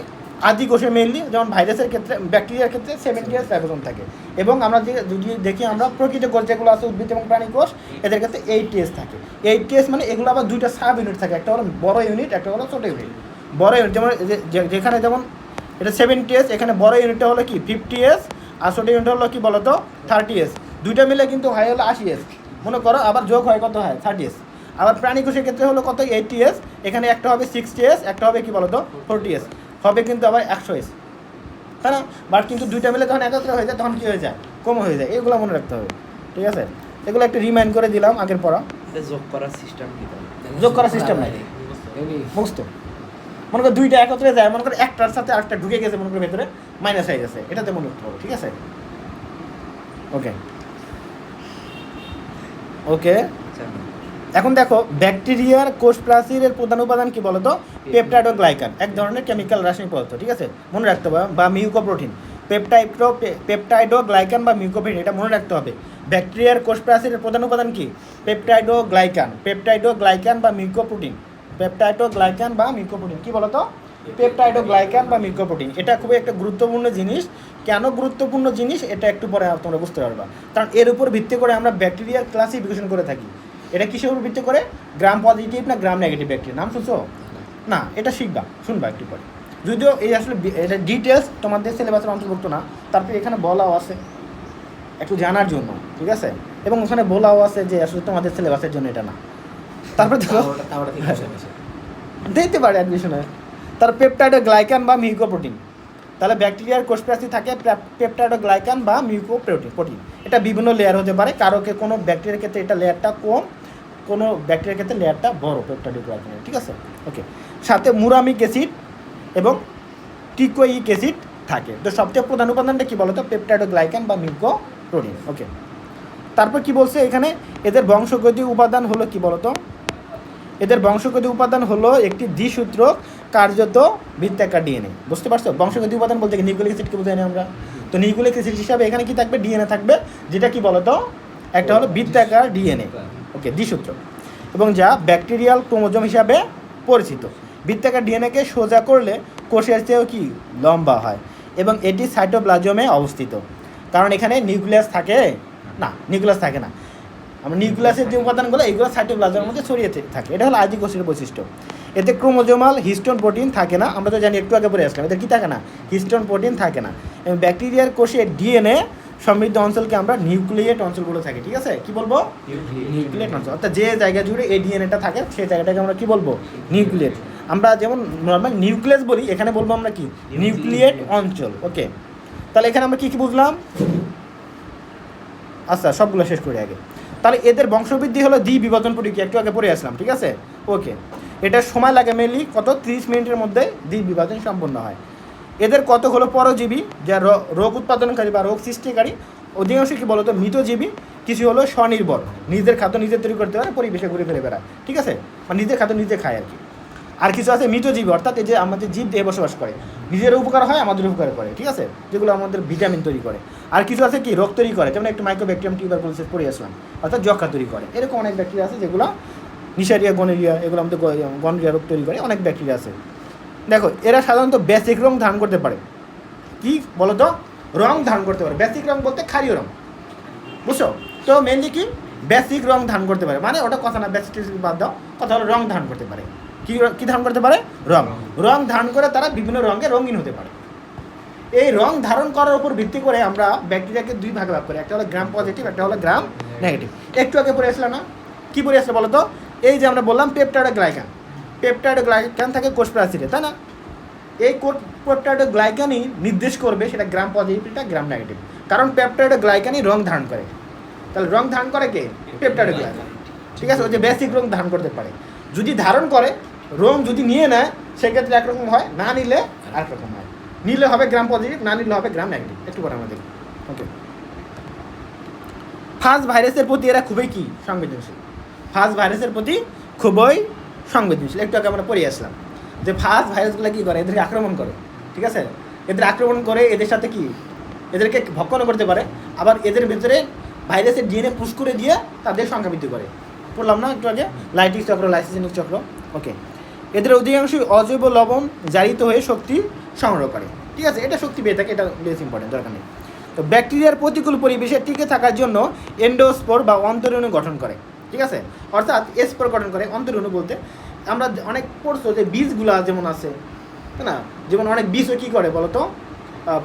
আদি কোষে মেইনলি, যেমন ভাইরাসের ক্ষেত্রে, ব্যাকটেরিয়ার ক্ষেত্রে 70S রাইবোজোম থাকে। এবং আমরা যদি দেখি আমরা প্রকৃত কোষ যেগুলো আছে, উদ্ভিদ এবং প্রাণী কোষ, এদের ক্ষেত্রে 80S থাকে। 80S মানে এগুলো আবার দুইটা সাব ইউনিট থাকে, একটা হলো বড় ইউনিট, একটা হলো ছোটো ইউনিট। বড় ইউনিট যেমন যেখানে যেমন এটা 70S, এখানে বড় ইউনিটটা হলো কি 50S, আর ছোটো ইউনিট হলো কি বলো তো 30S। দুইটা মিলে কিন্তু হয় হলো 80S মনে করো, আবার যোগ হয় কত হয় 30S। আবার প্রাণী কোষের ক্ষেত্রে হলো কত 80S, এখানে একটা হবে 60S, একটা হবে কি বলো তো 40S, হবে কিন্তু আবার 100S, তাই না? বাট কিন্তু দুইটা মিলে যখন একত্র হয়ে যায় তখন কী হয়ে যায়, কম হয়ে যায়। এগুলো মনে রাখতে হবে, ঠিক আছে? এগুলো একটু রিমাইন্ড করে দিলাম আগের পড়া। যোগ করার সিস্টেম কি? যোগ করার সিস্টেম নাই, মুক্ত। মনে করো দুইটা একত্রে যায়, মনে করো একটার সাথে আরেকটা ঢুকে গেছে, মনে করো ভেতরে মাইনাস হয়ে গেছে, এটাতে মনে রাখতে হবে, ঠিক আছে? ওকে ওকে, এখন দেখো ব্যাকটেরিয়ার কোষ প্রাচীরের প্রধান উপাদান কি বলতো? পেপটাইড ও গ্লাইকান, এক ধরনের কেমিক্যাল রাসায়নিক পদার্থ, ঠিক আছে? মনে রাখতে হবে। বা মিউকোপ্রোটিন। পেপটাইড ও গ্লাইকান বা মিউকোপ্রোটিন, এটা মনে রাখতে হবে। ব্যাকটেরিয়ার কোষ প্রাচীরের প্রধান উপাদান কি? পেপটাইড ও গ্লাইকান বা মিউকোপ্রোটিন। কি বলতো? পেপটাইড ও গ্লাইকান বা মিউকোপ্রোটিন। এটা খুবই একটা গুরুত্বপূর্ণ জিনিস। কেন গুরুত্বপূর্ণ জিনিস এটা একটু পরে তোমরা বুঝতে পারবা। কারণ এর উপর ভিত্তি করে আমরা ব্যাকটেরিয়ার ক্লাসিফিকেশন করে থাকি। এটা কিসের উপর ভিত্তি করে? গ্রাম পজিটিভ না গ্রাম নেগেটিভ ব্যাকটেরিয়া, নাম শুনছো না? এটা শুনবা একটু পরে। যদিও এই আসলে এটা ডিটেলস তোমাদের সিলেবাসের অন্তর্ভুক্ত না, তারপরে এখানে বলাও আছে একটু জানার জন্য, ঠিক আছে? এবং ওখানে বলাও আছে যে আসলে তোমাদের সিলেবাসের জন্য এটা না। তারপরে দিতে পারে অ্যাডমিশনে। তার পেপটাইড ও গ্লাইকান বা মিউকোপ্রোটিন। তাহলে ব্যাকটেরিয়ার কোষ প্রাচীর থাকে পেপটাইড ও গ্লাইকান বা মিউকোপ্রোটিন। এটা বিভিন্ন লেয়ার হতে পারে, কোনো ব্যাকটেরিয়ার ক্ষেত্রে এটা লেয়ারটা কম, কোনো ব্যাকটেরিয়ার ক্ষেত্রে লেয়ারটা বড় পেপটাইড ও গ্লাইকানের, ঠিক আছে? ওকে, সাথে মুরামিক অ্যাসিড এবং টিকোইক অ্যাসিড থাকে। তো সবচেয়ে প্রধান উপাদানটা কি বলতো? পেপটাইড ও গ্লাইকান বা মিউকোপ্রোটিন। ওকে, তারপর কি বলছে এখানে? এদের বংশগতি উপাদান হলো কি বলতো? এদের বংশগতি উপাদান হলো একটি দ্বিসূত্রক কার্যত বৃত্তাকার ডিএনএ। বুঝতে পারছো? বংশগতি উপাদান বলতে কি নিউক্লিক অ্যাসিডকে বোঝাই না আমরা? তো নিউক্লিক অ্যাসিড হিসাবে এখানে কি থাকবে? ডিএনএ থাকবে, যেটা কি বলতো একটা হলো বৃত্তাকার ডিএনএ। ওকে, দ্বিসূত্রক, এবং যা ব্যাকটেরিয়াল ক্রোমোজোম হিসাবে পরিচিত। বৃত্তাকার ডিএনএকে সোজা করলে কোষের চেয়েও কি লম্বা হয়, এবং এটি সাইটোপ্লাজমে অবস্থিত। কারণ এখানে নিউক্লিয়াস থাকে না, নিউক্লিয়াস থাকে না। আমরা নিউক্লিয়াসের যে উপাদানগুলো এইগুলো সাইটোপ্লাজমের মধ্যে ছড়িয়ে থাকে। এটা হলো আদি কোষের বৈশিষ্ট্য। এতে ক্রোমোজোমাল হিস্টোন প্রোটিন থাকে না। আমরা তো জানি, একটু আগে পরে আসলাম, এদের কি থাকে না? হিস্টোন প্রোটিন থাকে না। এবং ব্যাকটেরিয়ার কোষে ডিএনএ সমৃদ্ধ অঞ্চলকে আমরা নিউক্লিয়েট অঞ্চল বলে থাকি, ঠিক আছে? কি বলবো? নিউক্লিয়েট অঞ্চল। অর্থাৎ যে জায়গা জুড়ে এই ডিএনএটা থাকে সেই জায়গাটাকে আমরা কি বলবো? নিউক্লিয়েট। আমরা যেমন নর্মাল নিউক্লিয়াস বলি, এখানে বলবো আমরা কি? নিউক্লিয়েট অঞ্চল। ওকে, তাহলে এখানে আমরা কি কি বুঝলাম? আচ্ছা, সবগুলো শেষ করি আগে। তাহলে এদের বংশবৃদ্ধি হলো দ্বিবিভাজন প্রক্রিয়া, একটু আগে পড়ে আসলাম, ঠিক আছে? ওকে, এটা সময় লাগে মেনলি কত? 30 মিনিটের মধ্যে দ্বিবিভাজন সম্পন্ন হয়। এদের কত হলো পরজীবী, যা রোগ উৎপাদনকারী বা রোগ সৃষ্টিকারী। অধিকাংশ কি বলতো মিতজীবী, কিছু হলো স্বনির্ভর, নিজের খাদ্য নিজে তৈরি করতে পারে, পরিবেশে ঘুরে ফিরে বেড়ায়, ঠিক আছে? মানে নিজের খাদ্য নিজে খায় আর কি। আর কিছু আছে মৃতজীবী, অর্থাৎ এই যে আমাদের জীব দেহে বসবাস করে, নিজের উপকার হয়, আমাদের উপকার করে, ঠিক আছে? যেগুলো আমাদের ভিটামিন তৈরি করে। আর কিছু আছে কি রোগ তৈরি করে, যেমন একটু মাইক্রোব্যাকটেরিয়াম টিউবারকুলোসিস পড়ে আসলাম, অর্থাৎ যক্ষা তৈরি করে। এরকম অনেক ব্যাকটেরিয়া আছে যেগুলো নিশারিয়া, গনোরিয়া, এগুলো আমাদের গনোরিয়া রোগ তৈরি করে, অনেক ব্যাকটেরিয়া আছে। দেখো, এরা সাধারণত বেসিক রং ধারণ করতে পারে। কি বলতো? রং ধারণ করতে পারে। বেসিক রং বলতে ক্ষারীয় রং, বুঝছো? তো মেনলি কি বেসিক রং ধারণ করতে পারে, মানে ওটা কথা না, বেসিক বাদ দাও, কথা হলো রং ধারণ করতে পারে। কি ধারণ করতে পারে? রং ধারণ করে তারা বিভিন্ন রঙে রঙিন হতে পারে। এই রং ধারণ করার উপর ভিত্তি করে আমরা ব্যাকটেরিয়াকে দুই ভাগে ভাগ করি, একটা হলো গ্রাম পজিটিভ, একটা হলো গ্রাম নেগেটিভ। একটু আগে পড়ে আসলে না, কী পড়ে আসলে বলো তো? এই যে আমরা বললাম পেপটাইডোগ্লাইকান থাকে কোষ প্রাচীরে, তাই না? এই পেপটাইডোগ্লাইকানই নির্দেশ করবে সেটা গ্রাম পজিটিভটা গ্রাম নেগেটিভ, কারণ পেপটাইডোগ্লাইকানই রং ধারণ করে। তাহলে রং ধারণ করে কে? পেপটাইডোগ্লাইকান, ঠিক আছে? ওই যে বেসিক রং ধারণ করতে পারে। যদি ধারণ করে, রং যদি নিয়ে নেয় সেক্ষেত্রে একরকম হয়, না নিলে আরেকরকম হয়। নিলে হবে গ্রাম পজিটিভ, না নিলে হবে গ্রাম নেগেটিভ। একটু পরে আমাদের ওকে। ফাজ ভাইরাসের প্রতি এরা খুবই কি সংবেদনশীল, ফাজ ভাইরাসের প্রতি খুবই সংবেদনশীল। একটু আগে আমরা পড়ে আসলাম যে ফাজ ভাইরাসগুলো কী করে, এদেরকে আক্রমণ করে, ঠিক আছে? এদের আক্রমণ করে, এদের সাথে কি এদেরকে ভক্ষণ করতে পারে, আবার এদের ভেতরে ভাইরাসের ডিএনএ পুশ করে দিয়ে তাদের সংখ্যা বৃদ্ধি করে। পড়লাম না একটু আগে, লাইটিক চক্র, লাইসোজেনিক চক্র, ওকে। এদের অধিকাংশই অজৈব লবণ জারিত হয়ে শক্তি সংগ্রহ করে, ঠিক আছে? এটা শক্তি পেয়ে থাকে, এটা বেশ ইম্পর্টেন্ট, দরকার নেই। তো ব্যাকটেরিয়ার প্রতিকূল পরিবেশে টিকে থাকার জন্য এন্ডোস্পোর বা অন্তরণু গঠন করে, ঠিক আছে? অর্থাৎ স্পোর গঠন করে। অন্তরণু বলতে আমরা অনেক পড়ছো যে বীজগুলা যেমন আছে, তাই না? যেমন অনেক বীজও কী করে বলো তো,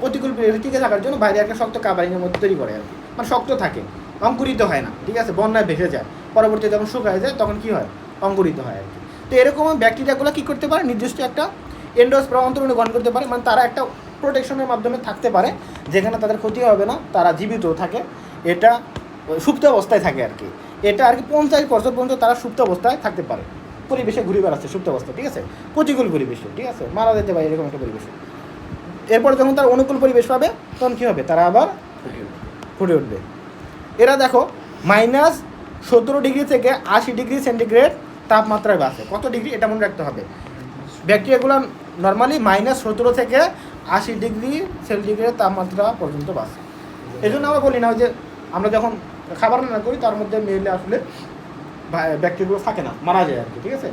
প্রতিকূল পরিবেশে টিকে থাকার জন্য বাইরে একটা শক্ত কাভারিংয়ের মধ্যে তৈরি করে আর কি, মানে শক্ত থাকে, অঙ্কুরিত হয় না, ঠিক আছে? বন্যায় ভেসে যায়, পরবর্তীতে যখন শুকায় যায় তখন কী হয়, অঙ্কুরিত হয় আর কি। তো এরকম ব্যাকটেরিয়াগুলো কী করতে পারে, নির্দিষ্ট একটা এন্ডোস্পোর অন্তরণু গঠন করতে পারে, মানে তারা একটা প্রোটেকশনের মাধ্যমে থাকতে পারে, যেখানে তাদের ক্ষতি হবে না, তারা জীবিত থাকে, এটা সুপ্ত অবস্থায় থাকে আর কি। এটা আর কি 50 বছর পর্যন্ত তারা সুপ্ত অবস্থায় থাকতে পারে, পরিবেশে ঘুরে বেড়াচ্ছে সুপ্ত অবস্থায়, ঠিক আছে? প্রতিকূল পরিবেশে, ঠিক আছে? মারা যেতে পারে এরকম একটা পরিবেশে। এরপর যখন তার অনুকূল পরিবেশ পাবে তখন কী হবে, তারা আবার ফুটে উঠবে। এরা দেখো -17 ডিগ্রি থেকে 80 ডিগ্রি সেন্টিগ্রেড তাপমাত্রায় বাঁচে। কত ডিগ্রি এটা মনে রাখতে হবে। ব্যাকটেরিয়াগুলো নর্মালি -17 থেকে 80 ডিগ্রি সেন্টিগ্রেড তাপমাত্রা পর্যন্ত বাঁচে। এই জন্য আমরা বলি না যে আমরা যখন খাবার রান্না করি তার মধ্যে মেলে আসলে ব্যাকটেরিয়াগুলো থাকে না, মারা যায় আর কি, ঠিক আছে?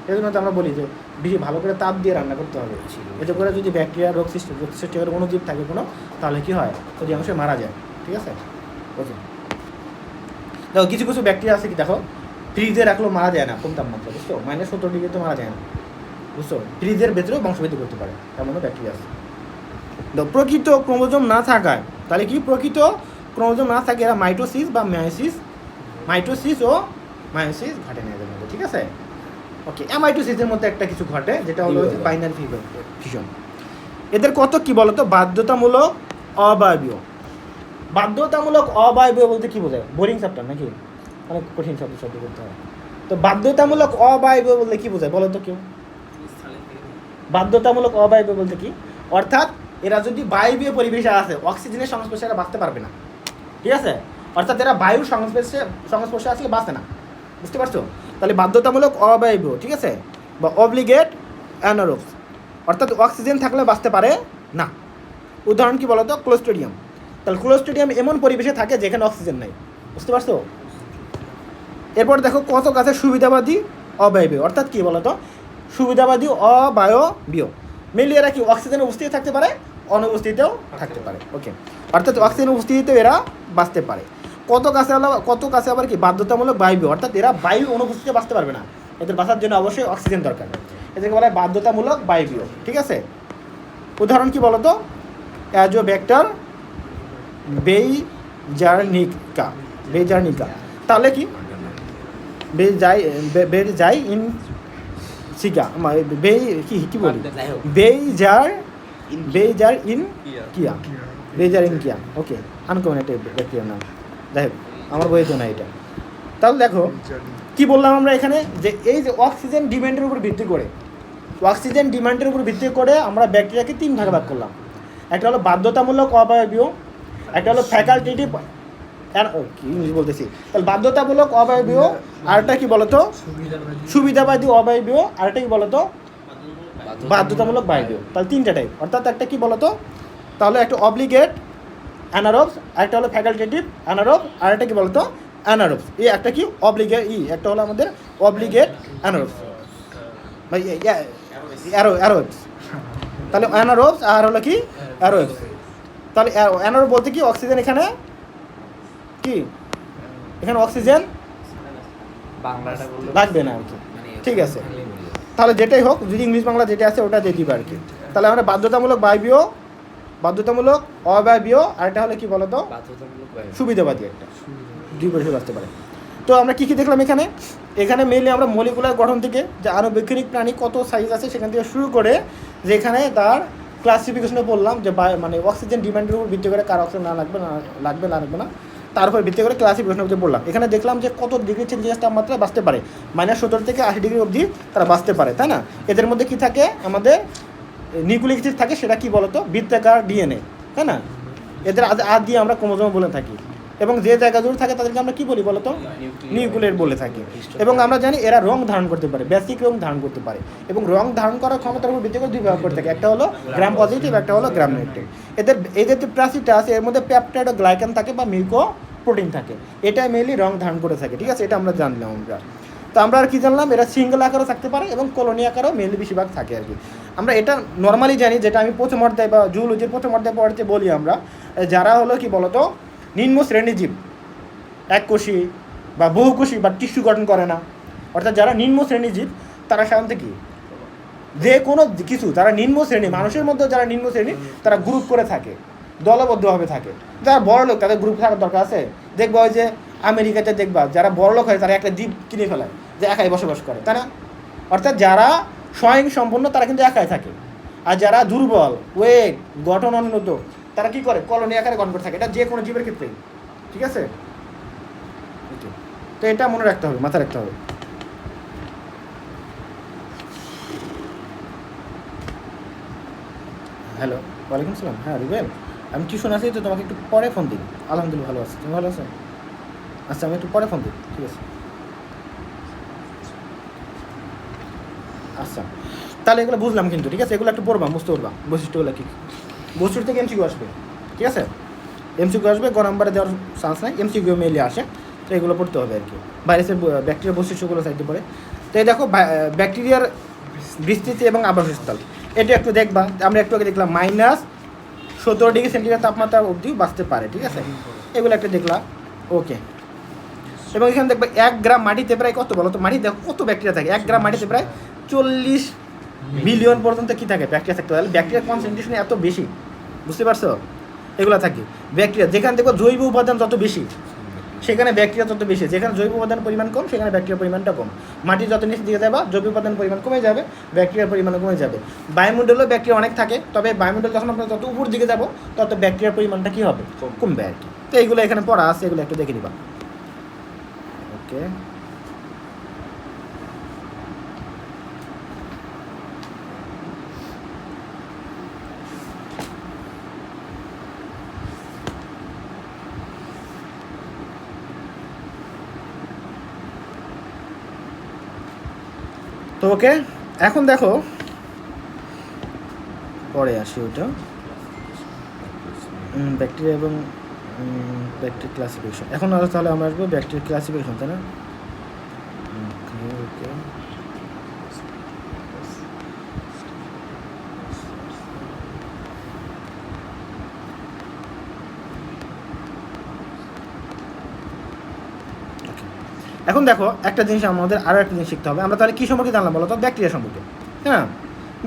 এই জন্য তো আমরা বলি যে বেশি ভালো করে তাপ দিয়ে রান্না করতে হবে। এতে করে যদি ব্যাকটেরিয়া রোগ সৃষ্টি করে অনুজীব থাকে কোনো, তাহলে কী হয়, অধিকাংশ মারা যায়, ঠিক আছে? ওকে, দেখো কিছু কিছু ব্যাকটেরিয়া আছে কি, দেখো ফ্রিজে রাখলেও মারা যায় না কম তাপমাত্রা, বুঝছো? -17 ডিগ্রি তো মারা যায় না, বুঝছো? ফ্রিজের ভেতরেও বংশবৃদ্ধি করতে পারে, এমনও ব্যাকটেরিয়া আছে। প্রকৃত ক্রোমোজোম না থাকায়, তাহলে কি প্রকৃত ক্রোমোজোম না থাকে এরা মাইটোসিস বা মাইটোসিস ও মায়োসিস ঘটে না এদের মধ্যে, ঠিক আছে? ওকে, অ্যামাইটোসিসের মধ্যে একটা কিছু ঘটে, যেটা হলো বাইনারি ফিউশন। এদের কত কি বলতো, বাধ্যতামূলক অবায়বীয়। বাধ্যতামূলক অবায়বীয় বলতে কি বোঝায়? বোরিং চ্যাপ্টার নাকি, অনেক কঠিন শব্দ করতে হয়। তো বাধ্যতামূলক অবায়বীয় বলতে কি বোঝায় বলো তো কেউ? বাধ্যতামূলক অবায়বীয় বলতে কি, অর্থাৎ এরা যদি বায়বীয় পরিবেশে আসে, অক্সিজেনের সংস্পর্শে এরা বাঁচতে পারবে না, ঠিক আছে? অর্থাৎ এরা বায়ুর সংস্পর্শে আসলে বাঁচে না, বুঝতে পারছো? তাহলে বাধ্যতামূলক অবায়বীয়, ঠিক আছে? বা অব্লিগেট অ্যানারোবস, অর্থাৎ অক্সিজেন থাকলে বাঁচতে পারে না। উদাহরণ কি বলতো, ক্লোস্ট্রিডিয়াম। তাহলে ক্লোস্ট্রিডিয়াম এমন পরিবেশে থাকে যেখানে অক্সিজেন নাই, বুঝতে পারছো? এরপর দেখো কত গাছের সুবিধাবাদী অবায়বীয়, অর্থাৎ কি বলতো, সুবিধাবাদী অবায়বীয়। মেনলি এরা কি অক্সিজেনের উপস্থিতি থাকতে পারে, অনুপস্থিতিতেও থাকতে পারে, ওকে? অর্থাৎ অক্সিজেন উপস্থিতিতেও এরা বাঁচতে পারে। কত গাছে আবার কি বাধ্যতামূলক বায়বীয়, অর্থাৎ এরা বায়ু অনুপস্থিতিতে বাঁচতে পারবে না, এদের বাঁচার জন্য অবশ্যই অক্সিজেন দরকার, এদেরকে বলা হয় বাধ্যতামূলক বায়বীয়, ঠিক আছে? উদাহরণ কি বলতো, অ্যাজোব্যাক্টার বেইজারনিকা। তাহলে কি বেইজার ইন সিকা, কি বলি, বেইজার ইন কিয়া, ওকে, আনকমন একটা ব্যাকটেরিয়ার নাম, যাই হোক আমার বইয়ে তো না এটা। তাহলে দেখো কি বললাম আমরা এখানে, যে এই যে অক্সিজেন ডিমান্ডের উপর ভিত্তি করে আমরা ব্যাকটেরিয়াকে 3 ভাগে ভাগ করলাম। একটা হলো বাধ্যতামূলক অবায়বীয়, একটা হলো ফ্যাকাল্টেটিভ, ইংলিশ বলতেছি, তাহলে বাধ্যতামূলক অবায়বীয়, আরেকটা কি বলতো সুবিধাবাদী অবায়বীয়, আরেকটা কি বলতো বাধ্যতামূলক বায়বীয়। তাহলে 3টা টাইপ, অর্থাৎ একটা কি বলতো, তাহলে একটা অব্লিগেট অ্যানারোবস, একটা হলো ফ্যাকাল্টেটিভ অ্যানারোব, আরেকটা কি বলতো অ্যানারোবস। এই একটা কি অব্লিগেট, একটা হলো আমাদের অব্লিগেট অ্যানারোবস, অ্যারোবস। তাহলে অ্যানারোবস আর হলো কি অ্যারোবস। তাহলে অ্যানারোব বলতে কি অক্সিজেন এখানে কি, এখানে অক্সিজেন লাগবে না আর কি, ঠিক আছে? তাহলে যেটাই হোক, যদি ইংলিশ বাংলা যেটা আছে ওটা দিয়ে দিবে আর কি। তাহলে আমরা বাধ্যতামূলক বায়বীয় বাধ্যতামূলক, অবায়বীয়, আর এটা হলো কি বলতো বাধ্যতামূলক বায়ু। সুবিধাবাদী একটা, দুই পরিষেবা আসতে পারে। তো আমরা কী কী দেখলাম এখানে? এখানে মেনলি আমরা মলিকুলার গঠন থেকে যে আণুবৈজ্ঞানিক প্রাণী কত সাইজ আছে সেখান থেকে শুরু করে যেখানে তার ক্লাসিফিকেশনে বললাম যে মানে অক্সিজেন ডিমান্ডের উপর ভিত্তি করে কার অক্সিজেন লাগবে না তার উপর ভিত্তি করে ক্লাসিফিকেশন অবধি বললাম। এখানে দেখলাম যে কত ডিগ্রি সেলসিয়াস তাপমাত্রা বাঁচতে পারে, -70 থেকে 80 ডিগ্রি অবধি তারা বাঁচতে পারে, তাই না? এদের মধ্যে কি থাকে? আমাদের নিউক্লিক অ্যাসিড থাকে, সেটা কি বলতো বৃত্তাকার ডিএনএ, তাই না? এদের আদ দিয়ে আমরা ক্রোমোজোম বলে থাকি, এবং যে জায়গা জুড়ে থাকে তাদেরকে আমরা কি বলি বলতো নিউক্লিয়েট বলে থাকি। এবং আমরা জানি এরা রং ধারণ করতে পারে, বেসিক রং ধারণ করতে পারে, এবং রং ধারণ করার ক্ষমতার উপর ভিত্তি করে দুই ভাগ করে থাকে, একটা হলো গ্রাম পজিটিভ, একটা হলো গ্রাম নেগেটিভ। এদের যে প্রাচীরটা আছে এর মধ্যে পেপটাইড ও গ্লাইকান থাকে বা মিল্কো প্রোটিন থাকে, এটা মেনলি রং ধারণ করে থাকে, ঠিক আছে? এটা আমরা জানলাম আমরা। তো আমরা আর কি জানলাম? এরা সিঙ্গেল আকারও থাকতে পারে এবং কলোনি আকারও মেনলি বেশিরভাগ থাকে আর কি। আমরা এটা নর্মালি জানি, যেটা আমি প্রথম অধ্যায় বা জুলজির প্রথম অধ্যায় পড়তে বলি আমরা, যারা হলো কি বলতো নিম্ন শ্রেণীজীব, এককোষী বা বহুকোষী বা টিস্যু গঠন করে না, অর্থাৎ যারা নিম্ন শ্রেণীজীব তারা সাধারণত কি যে কোনো কিছু, তারা নিম্ন শ্রেণী, মানুষের মধ্যে যারা নিম্ন শ্রেণী তারা গ্রুপ করে থাকে, দলবদ্ধভাবে থাকে। যারা বড় লোক তাদের গ্রুপ থাকার দরকার আছে। দেখবা ওই যে আমেরিকাতে দেখবা যারা বড় লোক হয় তারা একটা দ্বীপ কিনে ফেলায় যে একাই বসবাস করে, তাই না? অর্থাৎ যারা স্বয়ং সম্পন্ন তারা কিন্তু একাই থাকে, আর যারা দুর্বল, ওয়েট, গঠন অনুন্নত তারা কি করে? কলোনি আকারে গঠন করে থাকে। এটা যে কোনো জীবের ক্ষেত্রেই, ঠিক আছে? তো এটা মনে রাখতে হবে, মাথায় রাখতে হবে। হ্যালো, ওয়ালাইকুম সালাম। হ্যাঁ রুবেল, আমি টিউশন আছি তো, তোমাকে একটু পরে ফোন দিই। আলহামদুলিল্লাহ ভালো আছি, তুমি ভালো আছো? আচ্ছা, আমি একটু পরে ফোন দিই, ঠিক আছে? আচ্ছা, তাহলে এগুলো বুঝলাম কিন্তু, ঠিক আছে? এগুলো একটু পড়বা, বুঝতে পারবা বৈশিষ্ট্যগুলো কী। বৈশিষ্ট্য থেকে এমসিকিউ আসবে, ঠিক আছে? এমসিকিউ আসবে, গ নাম্বারে দেওয়ার চান্স নাই, এমসিকিউ মেইলে আসে। তো এগুলো পড়তে হবে আর কি। ভাইরাসের ব্যাকটেরিয়ার বৈশিষ্ট্যগুলো চাইতে পারে। তো এই দেখো ব্যাকটেরিয়ার বিস্তৃতি এবং আবাসস্থল, এটা একটু দেখবা। আমরা একটু আগে দেখলাম -17 ডিগ্রি সেন্টিগ্রেড তাপমাত্রা অবধি বাঁচতে পারে, ঠিক আছে? এগুলো একটা দেখলাম, ওকে। এবং এখানে দেখবে 1 গ্রাম মাটিতে প্রায় কত বলো তো, মাটি দেখো কত ব্যাকটেরিয়া থাকে। 1 গ্রাম মাটিতে প্রায় 40 মিলিয়ন পর্যন্ত কি থাকে? ব্যাকটেরিয়া থাকতে পারে। ব্যাকটেরিয়ার কনসেন্ট্রেশন এত বেশি, বুঝতে পারছো? এগুলো থাকে ব্যাকটেরিয়া। যেখানে দেখো জৈব উপাদান যত বেশি সেখানে ব্যাকটেরিয়া তত বেশি, যেখানে জৈব উপাদান পরিমাণ কম সেখানে ব্যাকটেরিয়ার পরিমাণটা কম। মাটি যত নিচে দিকে যাবে জৈব উপাদান পরিমাণ কমে যাবে, ব্যাকটেরিয়ার পরিমাণও কমে যাবে। বায়ুমণ্ডলেও ব্যাকটেরিয়া অনেক থাকে, তবে বায়ুমণ্ডল যখন আমরা যত উপর দিকে যাব তত ব্যাকটেরিয়ার পরিমাণটা কী হবে? কমবে আর কি। তো এইগুলো এখানে পড়া আছে, এগুলো একটু দেখে নিবা, ওকে? তো ওকে, এখন দেখো পরে আসি ওটা, ব্যাকটেরিয়া এবং ব্যাকটেরিয়া ক্লাসিফিকেশন। এখন আর তাহলে আমরা আসবো ব্যাকটেরিয়া ক্লাসিফিকেশন, তাই না? ওকে, এখন দেখো একটা জিনিস আমাদের আরও একটা জিনিস শিখতে হবে। আমরা তাহলে কী সম্পর্কে জানলাম বলো তো? ব্যাকটেরিয়া সম্পর্কে, হ্যাঁ?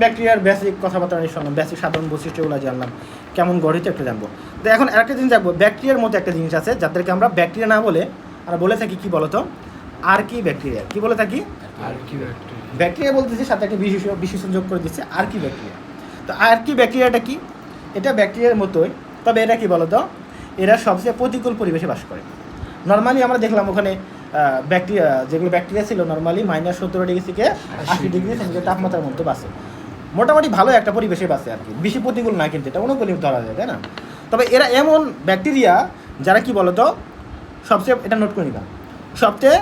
ব্যাকটেরিয়ার বেসিক কথাবার্তা শুনলাম, বেসিক সাধারণ বৈশিষ্ট্যগুলো জানলাম, কেমন গঠিত একটু জানবো। তো এখন আরেকটা জিনিস জানবো, ব্যাকটেরিয়ার মধ্যে একটা জিনিস আছে যাদেরকে আমরা ব্যাকটেরিয়া না বলে আমরা বলে থাকি কি বলতো? আর কি ব্যাকটেরিয়া। কি বলে থাকি? ব্যাকটেরিয়া বলতেছি, সাথে একটা বিশেষণ যোগ করে দিচ্ছে আর কি ব্যাকটেরিয়া। তো আর কি ব্যাকটেরিয়াটা কি? এটা ব্যাকটেরিয়ার মতোই, তবে এটা কি বলতো? এরা সবচেয়ে প্রতিকূল পরিবেশে বাস করে। নর্মালি আমরা দেখলাম ওখানে ব্যাকটেরিয়া, যেগুলো ব্যাকটেরিয়া ছিল নর্মালি -17 ডিগ্রি থেকে 80 ডিগ্রি সেন্টিগ্রেড তাপমাত্রার মধ্যে বাসে, মোটামুটি ভালো একটা পরিবেশে বাসে আর কি। বেশি প্রতিকূল না, কিন্তু এটা অনুকূল ধরা যায়, তাই না? তবে এরা এমন ব্যাকটেরিয়া যারা কি বলতো সবচেয়ে, এটা নোট করে নিবা, সবচেয়ে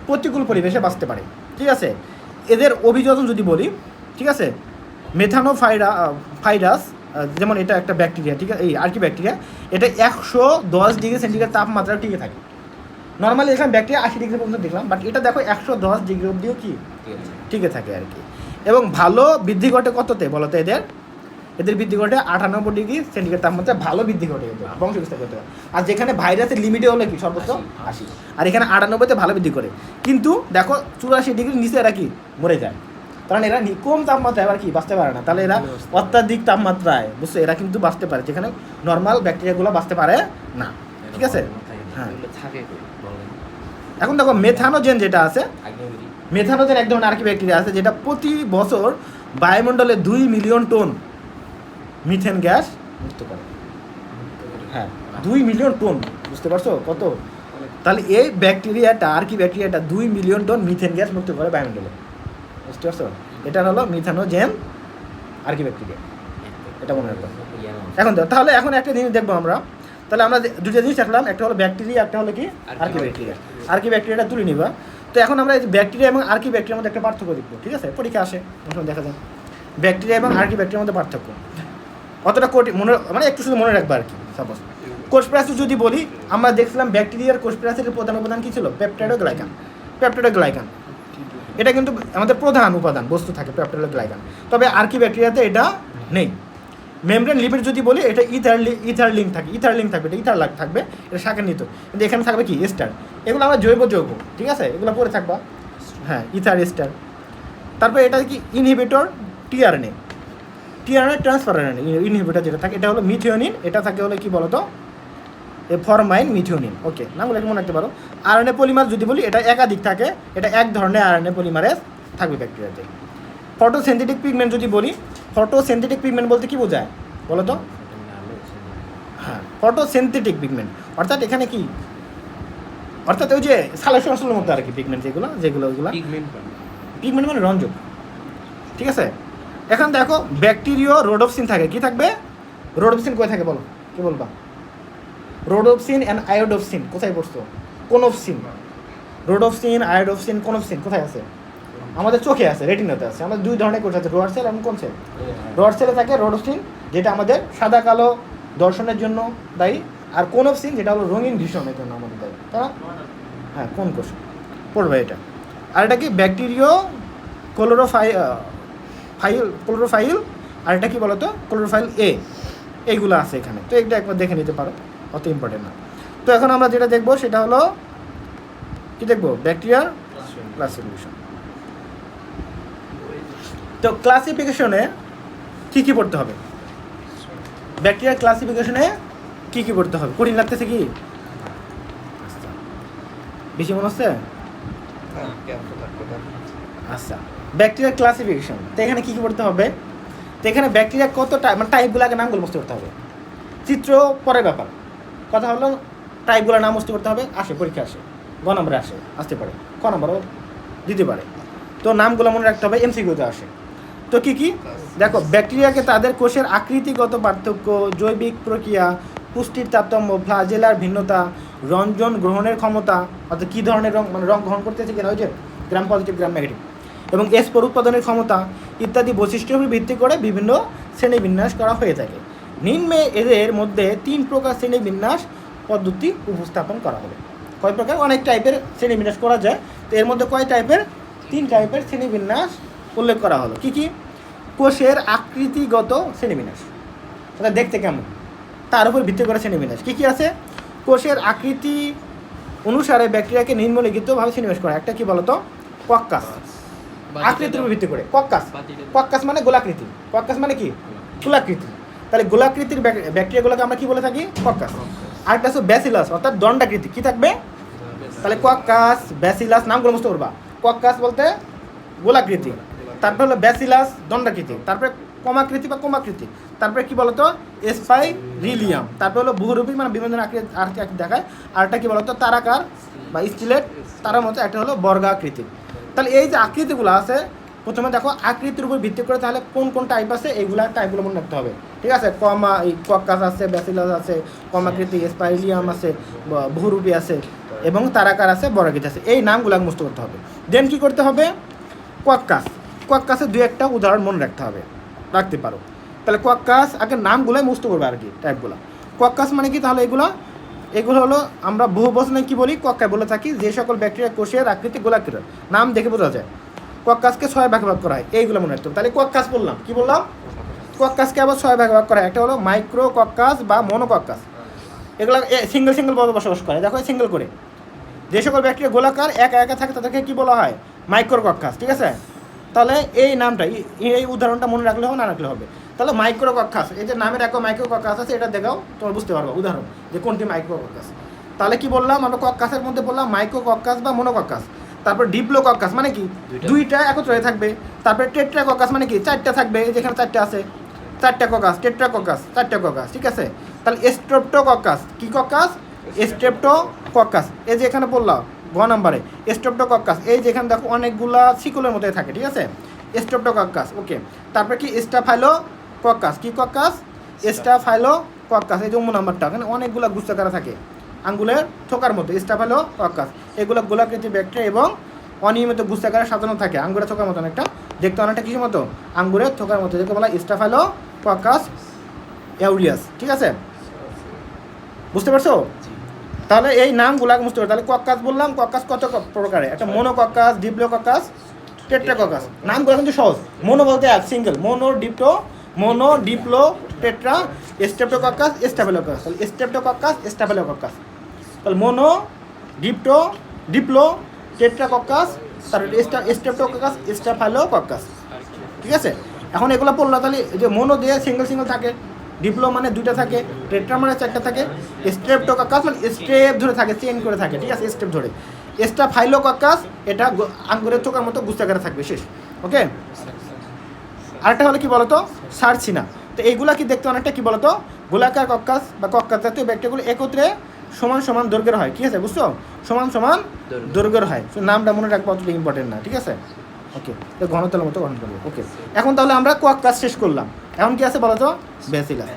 প্রতিকূল পরিবেশে বাঁচতে পারে, ঠিক আছে? এদের অভিযোজন যদি বলি, ঠিক আছে, মেথানোফাইরাস যেমন এটা একটা ব্যাকটেরিয়া, ঠিক আছে? এই আর কি ব্যাকটেরিয়া, এটা 110 ডিগ্রি সেন্টিগ্রেড তাপমাত্রা টিকে থাকে। নর্মালি এখানে ব্যাকটেরিয়া 80 ডিগ্রি পর্যন্ত দেখলাম, বাট এটা দেখো 110 ডিগ্রি অবধিও কি টিকে থাকে আর কি। এবং ভালো বৃদ্ধি ঘটে কততে বলো তো? এদের বৃদ্ধি ঘটে 98 ডিগ্রি সেন্টিগ্রেড তাপমাত্রা, ভালো বৃদ্ধি ঘটে এদের বংশবিস্তার করতে। আর যেখানে ভাইরাসের লিমিটে হলে কি সর্বোচ্চ 80, আর এখানে 98-তে ভালো বৃদ্ধি করে। কিন্তু দেখো 84 ডিগ্রির নিচে এরা কি মরে যায়। কারণ এরা কম তাপমাত্রায় আবার কি বাঁচতে পারে না, তাহলে এরা অত্যাধিক তাপমাত্রায় বুঝছো এরা কিন্তু বাঁচতে পারে, যেখানে নর্মাল ব্যাকটেরিয়াগুলো বাঁচতে পারে না। ঠিক আছে, হ্যাঁ। এগুলো থাকে কই বলেন? এখন দেখো মেথানোজেন যেটা আছে, আগে বলি। মেথানোজেন এক ধরনের আর্কি ব্যাকটেরিয়া আছে যেটা প্রতি বছর বায়ুমণ্ডলে 2 মিলিয়ন টন মিথেন গ্যাস মুক্ত করে। হ্যাঁ, 2 মিলিয়ন টন, বুঝতে পারছো কত? তাহলে এই ব্যাকটেরিয়াটা আর্কি ব্যাকটেরিয়াটা 2 মিলিয়ন টন মিথেন গ্যাস মুক্ত করে বায়ুমণ্ডলে, বুঝতে পারছো? এটা হলো মিথানোজেন আর্কি ব্যাকটেরিয়া, এটা মনে রাখবো। এখন দেখো, তাহলে এখন একটা জিনিস দেখবো আমরা, তাহলে আমরা দুটো জিনিস দেখলাম, একটা হলো ব্যাকটেরিয়া, একটা হলো কি আর্কি ব্যাকটেরিয়া। আর্কি ব্যাকটেরিয়াটা তুলে নিবা। তো এখন আমরা এই ব্যাকটেরিয়া এবং আর্কি ব্যাকটেরিয়ার মধ্যে একটা পার্থক্য দেখবো, ঠিক আছে? পরীক্ষা আসে তখন দেখা যায় ব্যাকটেরিয়া এবং আর্কি ব্যাকটেরিয়ার মধ্যে পার্থক্য অতটা মনে, মানে একটু শুধু মনে রাখবা আর কি। সাপোজ কোষ প্রাচীর যদি বলি, আমরা দেখছিলাম ব্যাকটেরিয়ার কোষ প্রাচীরের প্রধান উপাদান কী ছিল? পেপটাইডোগ্লাইকান। পেপটাইডোগ্লাইকান এটা কিন্তু আমাদের প্রধান উপাদান বস্তু থাকে পেপটাইডোগ্লাইকান, তবে আর্কি ব্যাকটেরিয়াতে এটা নেই। মেমব্রেন লিপিড যদি বলি, এটা ইথার লিঙ্ক থাকে, এটা ইথার লাগ থাকবে, এটা শাখান্বিত, কিন্তু এখানে থাকবে কি এস্টার। এগুলো আমরা জৈব যৌগ, ঠিক আছে, এগুলো পরে থাকবা। হ্যাঁ, ইথার এস্টার। তারপরে এটা কি inhibitor tRNA transfer RNA inhibitor যেটা থাকে এটা হলো মিথিওনিন, এটা থাকে হলো কি বলতো ফরমাইন মিথিওনিন। ওকে, নামগুলো একটু মনে রাখতে পারো। আরএনএ পলিমার যদি বলি, এটা একাধিক থাকে, এটা এক ধরনের আরএনএ পলিমারেজ থাকবে ব্যাকটেরিয়াতে। ফটোসিনথেটিক পিগমেন্ট যদি বলি, ফটোসিনথেটিক পিগমেন্ট বলতে কি বোঝায় বলো তো? হ্যাঁ, ফটোসিনথেটিক পিগমেন্ট অর্থাৎ এখানে কি, অর্থাৎ ওই যে সালফারের মতো আর কি পিগমেন্ট যেগুলো ওইগুলো পিগমেন্ট মানে রঞ্জক, ঠিক আছে? এখন দেখো ব্যাকটেরিয়া রোডোপসিন থাকে, কি থাকবে? রোডোপসিন কোথায় থাকে বলো, কি বলবা? রোডোপসিন অ্যান্ড আয়োডোপসিন কোথায় পড়ছো? কোনোপসিন। রোডোপসিন, আয়োডোপসিন, কোনোপসিন কোথায় আছে? আমাদের চোখে আছে, রেটিনাতে আছে। আমাদের দুই ধরনের কোষ আছে, রড সেল এবং কোন সেল? রড সেলে থাকে রোডোপসিন, যেটা আমাদের সাদা কালো দর্শনের জন্য দায়ী, আর কোনোপসিন যেটা হলো রঙিন ভীষণের জন্য আমাদের দায়ী, তাই না? হ্যাঁ, কোন কোষ পড়বে এটা। আর এটা কি ব্যাকটেরিয়া ক্লোরোফাইল, আর এটা কি বলতো ক্লোরোফাইল এ, এইগুলো আছে এখানে। তো এটা একবার দেখে নিতে পারো, অত ইম্পর্টেন্ট না। তো এখন আমরা যেটা দেখবো সেটা হলো কি দেখবো? ব্যাকটেরিয়ার ক্লাসিফিকেশন। তো ক্লাসিফিকেশনে কী কী পড়তে হবে? ব্যাকটেরিয়ার ক্লাসিফিকেশনে কী কী পড়তে হবে? কঠিন লাগতেছে কি? বেশি মনে হচ্ছে? আচ্ছা, ব্যাকটেরিয়ার ক্লাসিফিকেশন, তো এখানে কী কী পড়তে হবে? তো এখানে ব্যাকটেরিয়া কত মানে টাইপগুলো আগে নামগুলো মুখস্থ করতে হবে। চিত্র পরের ব্যাপার, কথা হলো টাইপগুলোর নাম মুখস্থ করতে হবে। আসে পরীক্ষা আসে, গ নম্বরে আসতে পারে, ক নম্বরও দিতে পারে। তো নামগুলো মনে রাখতে হবে, এমসিকিউতে আসে। তো কী কী দেখো, ব্যাকটেরিয়াকে তাদের কোষের আকৃতিগত পার্থক্য, জৈবিক প্রক্রিয়া, পুষ্টির তারতম্য, ফ্লাজেলার ভিন্নতা, রঞ্জন গ্রহণের ক্ষমতা, অর্থাৎ কী ধরনের রং মানে রং গ্রহণ করতেছে কিনা, ওই যে গ্রাম পজিটিভ গ্রাম নেগেটিভ, এবং স্পোর উৎপাদনের ক্ষমতা ইত্যাদি বৈশিষ্ট্যের উপর ভিত্তি করে বিভিন্ন শ্রেণীবিন্যাস করা হয়ে থাকে। নিম্নে এদের মধ্যে 3 প্রকার শ্রেণীবিন্যাস পদ্ধতি উপস্থাপন করা হবে। কয় প্রকার? অনেক টাইপের শ্রেণীবিন্যাস করা যায়। তো এর মধ্যে কয় টাইপের? 3 টাইপের শ্রেণীবিন্যাস উল্লেখ করা হলো। কি কি? কোষের আকৃতিগত শ্রেণীবিন্যাস, ওটা দেখতে কেমন তার উপর ভিত্তি করে শ্রেণীবিন্যাস। কী কী আছে? কোষের আকৃতি অনুসারে ব্যাকটেরিয়াকে নিম্নলিখিতভাবে শ্রেণীবিন্যাস করা। একটা কি বলতো? কক্কাস, আকৃতির উপর ভিত্তি করে। কক্কাস মানে গোলাকৃতি। কক্কাস মানে কি? গোলাকৃতি। তাহলে গোলাকৃতির ব্যাকটেরিয়াগুলোকে আমরা কি বলে থাকি? কক্কাস। আরেকটা হচ্ছে ব্যাসিলাস, অর্থাৎ দণ্ডাকৃতি। কি থাকবে? তাহলে কক্কাস, ব্যাসিলাস, নামগুলো মুখস্থ করবা। কক্কাস বলতে গোলাকৃতি, তারপরে হলো ব্যাসিলাস দণ্ডাকৃতি, তারপরে কমাকৃতি বা কোমাকৃতি, তারপরে কি বলতো? স্পাইরিলিয়াম, তারপরে হলো বহুরূপী মানে বিভিন্ন আকৃতি দেখায়। আরেকটা কি বলতো? তারাকার বা স্টিলেট তারার মতো, একটা হলো বর্গাকৃতি। তাহলে এই যে আকৃতিগুলো আছে, প্রথমে দেখো আকৃতির উপর ভিত্তি করে তাহলে কোন কোন টাইপ আছে এইগুলা টাইপগুলো মনে রাখতে হবে, ঠিক আছে? এই কক্কাস আছে, ব্যাসিলাস আছে, কমাকৃতি, স্পাইরিলিয়াম আছে, বহুরূপী আছে, এবং তারাকার আছে, বর্গাকৃতি আছে। এই নামগুলো মুখস্থ করতে হবে। দেন কি করতে হবে? কক্কাসের 2-1টা উদাহরণ মনে রাখতে পারো। তাহলে কক্কাস আগে নামগুলোই মুখস্থ করবে আর কি, টাইপগুলো। কক্কাস মানে কি? তাহলে এগুলো হলো আমরা বহু বচনে কি বলি? কক্কায় বলে থাকি যে সকল ব্যাকটেরিয়া কোষের আকৃতি গোলাকৃতি, নাম দেখে বোঝা যায়। কক্কাসকে 6 ভাগে ভাগ করা হয়, এইগুলো মনে রাখতে হবে। তাহলে কক্কাস বললাম, কি বললাম? কক্কাসকে আবার 6 ভাগে ভাগ করা হয়। একটা হলো মাইক্রো কক্কাস বা মোনোকক্কাস, এগুলো সিঙ্গেল ভাবে বসবাস করে। দেখো সিঙ্গেল করে। যে সকল ব্যাকটেরিয়া গোলাকার একা একা থাকে তাদেরকে কি বলা হয়? মাইক্রো কক্কাস, ঠিক আছে? তাহলে এই নামটা এই উদাহরণটা মনে রাখলে হবে না রাখলে হবে। তাহলে মাইক্রোকক্কাস, এই যে নামের একটা মাইক্রোকক্কাস আছে, এটা দেখাও তোমার বুঝতে পারবো উদাহরণ যে কোনটি মাইক্রোকক্কাস। তাহলে কি বললাম আমরা, কক্কাসের মধ্যে বললাম মাইক্রোকক্কাস বা মনোকক্কাস। তারপর ডিপ্লোকক্কাস মানে কি দুইটা একত্র হয়ে থাকবে। তারপরে টেট্রাকক্কাস মানে কি চারটা থাকবে, যেখানে চারটা আছে, চারটা কক্কাস, টেট্রাকক্কাস, চারটা কক্কাস, ঠিক আছে। তাহলে স্ট্রেপ্টোকক্কাস, কি কক্কাস? স্ট্রেপ্টোকক্কাস। এই যে এখানে বললাম গ নম্বরে স্ট্রেপ্টোকক্কাস, এই যে এখানে দেখো অনেকগুলা শিকলের মধ্যে থাকে, ঠিক আছে, স্ট্রেপ্টোকক্কাস। ওকে, তারপরে কি স্টাফাইলোকক্কাস, কি কক্কাস? স্টাফাইলোকক্কাস। এই যে নাম্বারটা এখানে অনেকগুলা গুচ্ছাকার থাকে আঙ্গুলের থোকার মতো, স্টাফাইলোকক্কাস। এগুলো গোলাকৃতি ব্যাকটেরিয়া এবং অনিয়মিত গুচ্ছাকারে সাজানো থাকে, আঙ্গুরের থোকার মতো অনেকটা দেখতে, অনেকটা কিসের মতো? আঙ্গুরের থোকার মতো, যেটা বলা স্টাফাইলোকক্কাস অ্যাউরিয়াস, ঠিক আছে, বুঝতে পারছো? তাহলে এই নামগুলো বুঝতে পারো। তাহলে কক্কাস বললাম, কক্কাস কত প্রকারে? একটা মনোকক্কাস, ডিপ্লোকক্কাস, টেট্রাকক্কাস। নামগুলো কিন্তু সহজ। মনো বলতে এক single, mono Diplo tetra streptococcus staphylococcus. তাহলে স্ট্রেপ্টোকক্কাস স্টাফিলোকক্কাস, তাহলে মোনো ডিপ্লো টেট্রাকক্কাস, তারপরে স্ট্রেপ্টোকক্কাস স্টাফিলোকক্কাস, ঠিক আছে। এখন এগুলো পড়লো, তাহলে এই যে মোনো দিয়ে সিঙ্গেল থাকে, ডিপ্লো মানে দুইটা থাকে, টেট্রা মানে চারটা থাকে, স্ট্রেপ্টোকক্কাস মানে স্টেপ ধরে থাকে, চেন করে থাকে, ঠিক আছে, স্টেপ ধরে। স্টাফাইলোকক্কাস এটা আঙ্গুরের থোকার মতো গুচ্ছাকারে থাকবে, শেষ। ওকে, আরেকটা হলো কি বলতো? সারছিনা। তো এইগুলা কি দেখতে অনেকটা কি বলতো? গোলাকার কক্কাস বা কক্কাস জাতীয় ব্যাকটেরিয়াগুলো একত্রে সমান দৈর্ঘ্যের হয়, ঠিক আছে, বুঝছো? সমান দৈর্ঘ্যের হয়। নামটা মনে রাখবো, অতটা ইম্পর্টেন্ট না, ঠিক আছে। ওকে, তো ঘনতলের মতো গঠন করবো। ওকে, এখন তাহলে আমরা কক্কাস শেষ করলাম। এখন কি আছে বলো তো? ব্যাসিলাস।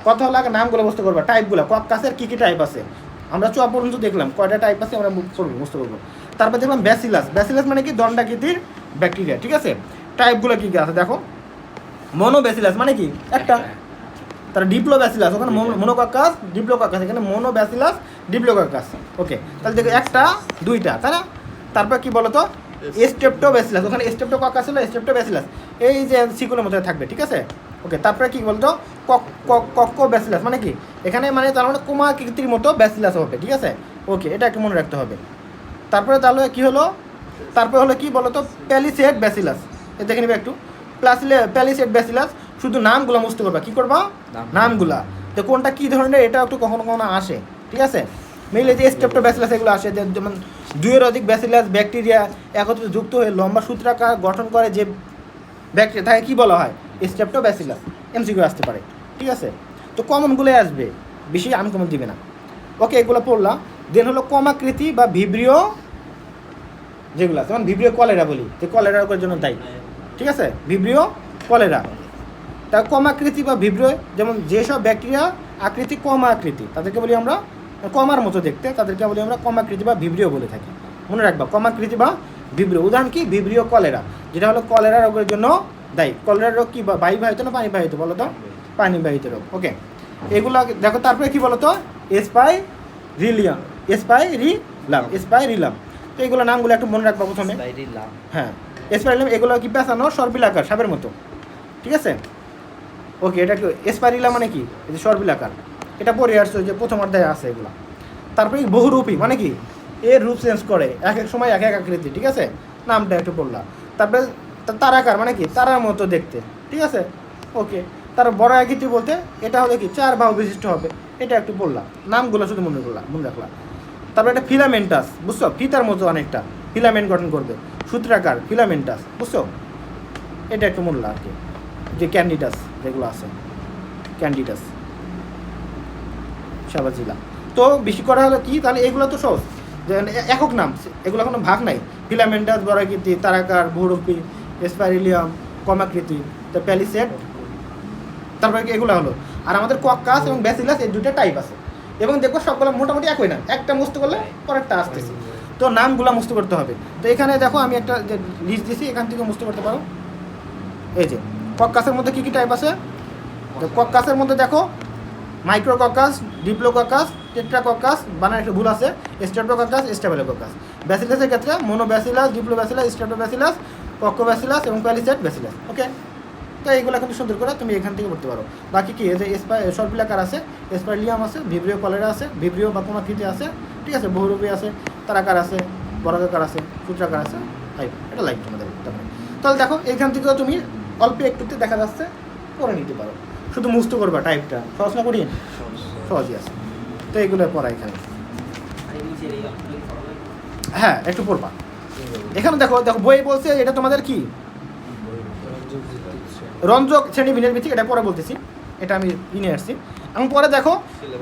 কথা হলো নামগুলো বুঝতে করবো, টাইপগুলো, কক্কাসের কী কী টাইপ আছে আমরা চোয়া পর্যন্ত দেখলাম, কয়টা টাইপ আছে আমরা বুঝতে পারবো। তারপর দেখলাম ব্যাসিলাস। ব্যাসিলাস মানে কি? দণ্ডাকৃতির ব্যাকটেরিয়া, ঠিক আছে। টাইপগুলো কী কী আছে দেখো। মোনোব্যাসিলাস মানে কি? একটা। তার ডিপ্লোব্যাসিলাস, ওখানে মোনোকক্কাস ডিপ্লোকক্কাস, এখানে মোনোব্যাসিলাস ডিপ্লোকক্কাস। ওকে, তাহলে দেখো একটা দুইটা, তাই না? তারপর কি বলতো? স্ট্রেপ্টোব্যাসিলাস, ওখানে স্ট্রেপ্টোকক্কাস হলো স্ট্রেপ্টোব্যাসিলাস, এই যে সিকুলের মধ্যে থাকবে, ঠিক আছে। ওকে, তারপরে কি বলতো? কক্কোব্যাসিলাস মানে কি? এখানে মানে তার মানে কুমাকৃতির মতো ব্যাসিলাস হবে, ঠিক আছে। ওকে, এটা একটু মনে রাখতে হবে। তারপরে তাহলে কি হলো? তারপরে হলো কি বলতো? Palisade bacillus. এ দেখে নিবে একটু, প্যালিসেড ব্যাসিলাস। শুধু নামগুলো বুঝতে পারবা, কি করবা? নামগুলা, তো কোনটা কি ধরনের এটা একটু কখনো আসে, ঠিক আছে। মেইনলি যে স্ট্রেপ্টোব্যাসিলাস এগুলো আসে, যেমন দুইয়ের অধিক ব্যাসিলাস ব্যাকটেরিয়া একত্রে যুক্ত হয়ে লম্বা সূত্রাকার গঠন করে যে ব্যাকটেরিয়া তাকে কী বলা হয়? স্ট্রেপ্টোব্যাসিলাস। এমসিকিউ আসতে পারে, ঠিক আছে। তো কমনগুলোই আসবে, বেশি আনকমন দিবে না। ওকে, এগুলো পড়লাম। দেন হলো কমাকৃতি বা ভিব্রিও যেগুলো আছে, যেমন ভিব্রিও কলেরা বলি, যে কলেরার জন্য দায়ী, ঠিক আছে, ভিব্রিও কলেরা। তা কমাকৃতি বা ভিব্রিও, যেমন যেসব ব্যাকটেরিয়া আকৃতি কমা আকৃতি, তাদেরকে বলি আমরা কমার মতো দেখতে, তাদেরকে বলি আমরা কমাকৃতি বা ভিব্রিও বলে থাকি। মনে রাখবা, কমাকৃতি বা ভিব্রিও। উদাহরণ কি? ভিব্রিও কলেরা, যেটা হলো কলেরা রোগের জন্য দায়ী। কলেরা রোগ কি বায়ুবাহিত না পানিবাহিত বলো তো? পানিবাহিত রোগ। ওকে, এগুলো দেখো। তারপরে কি বলো তো? স্পাইরিলিয়াম। তো এগুলো নামগুলো একটু মনে রাখবা প্রথমে। হ্যাঁ, স্পাইরিলিয়াম, এগুলো কি পেঁচানো সর্বিলাকার সাপের মতো, ঠিক আছে। ওকে, এটা কি স্পাইরিলা মানে কি? এই যে সর্বিলাকার, এটা পড়ে আসছে যে প্রথম অধ্যায়ে আছে এগুলো। তারপরে বহুরূপী মানে কি? এর রূপ চেঞ্জ করে, এক এক সময় এক এক আকৃতি, ঠিক আছে, নামটা একটু পড়লাম। তারপরে তারাকার মানে কি? তারার মতো দেখতে, ঠিক আছে। ওকে, তার বড় আকৃতি বলতে এটা হলো কি? 4 বাহু বিশিষ্ট হবে, এটা একটু পড়লাম। নামগুলো শুধু মনে রাখলাম। তারপরে এটা ফিলামেন্টাস, বুঝছো? ফিতার মতো অনেকটা ফিলামেন্ট গঠন করবে, সূত্রাকার ফিলামেন্টাস, বুঝছো? এটা একটু মূল্য আর কি। যে ক্যান্ডিডাস যেগুলো আছে, ক্যান্ডিডাস, সাবাজিলা। তো বেশি করা হলো কি? তাহলে এগুলো তো সহজ, যে একক নাম, এগুলো কোনো ভাগ নাই। ফিলামেন্টাস, বড়াকৃতি, তারাকার, বহুরূপী, স্পাইরিলিয়াম, কমাকৃতি, তো প্যালিসেড, তারপরে এগুলো হলো। আর আমাদের কক্কাস এবং ব্যাসিলাস এই দুটো টাইপ আছে, এবং দেখবো সবগুলো মোটামুটি একই না, একটা মুস্ত করলে পরেরটা আসতেছে। তো নামগুলো মুস্ত করতে হবে। তো এখানে দেখো আমি একটা যে লিস্ট দিয়েছি, এখান থেকে মুস্ত করতে পারো। এই যে কক্কাসের মধ্যে কী কী টাইপ আছে? তো কক্কাসের মধ্যে দেখো মাইক্রোকক্কাস, ডিপ্লোকক্কাস, টেট্রাকক্কাস, বানান একটু ভুল আছে, স্ট্রেপ্টোকক্কাস, স্টাফিলোকক্কাস। ব্যাসিলাসের ক্ষেত্রে মোনোব্যাসিলাস, ডিপ্লোব্যাসিলাস, স্ট্রেপ্টোব্যাসিলাস, কক্কোব্যাসিলাস এবং প্যালিসেড ব্যাসিলাস। ওকে, তো এইগুলো কিন্তু সুন্দর করে তুমি এখান থেকে পড়তে পারো। বাকি কি? এই যে সর্পিলাকার আছে, স্পাইরিলিয়াম আছে, ভিব্রিও কলেরা আছে, ভিব্রিও বা কমাকৃতি আছে, ঠিক আছে, বহুরূপী আছে, তারাকার আছে, বর্গাকার আছে, সূত্রাকার আছে, এটা লাইক তোমাদের। তাহলে দেখো এইখান থেকে তুমি অল্প একটুতে দেখা যাচ্ছে পরে নিতে পারো, শুধু মুস্ত করবা টাইপটা, সহজ না করি সহজই আছে। তো এগুলো পড়া এখানে, হ্যাঁ একটু পড়বা। এখানে দেখো দেখো বই বলছে এটা তোমাদের কি রঞ্জক শ্রেণী বিন্যাস ভিত্তিক, এটা পরে বলতেছি, এটা আমি কিনে আসছি। এবং পরে দেখো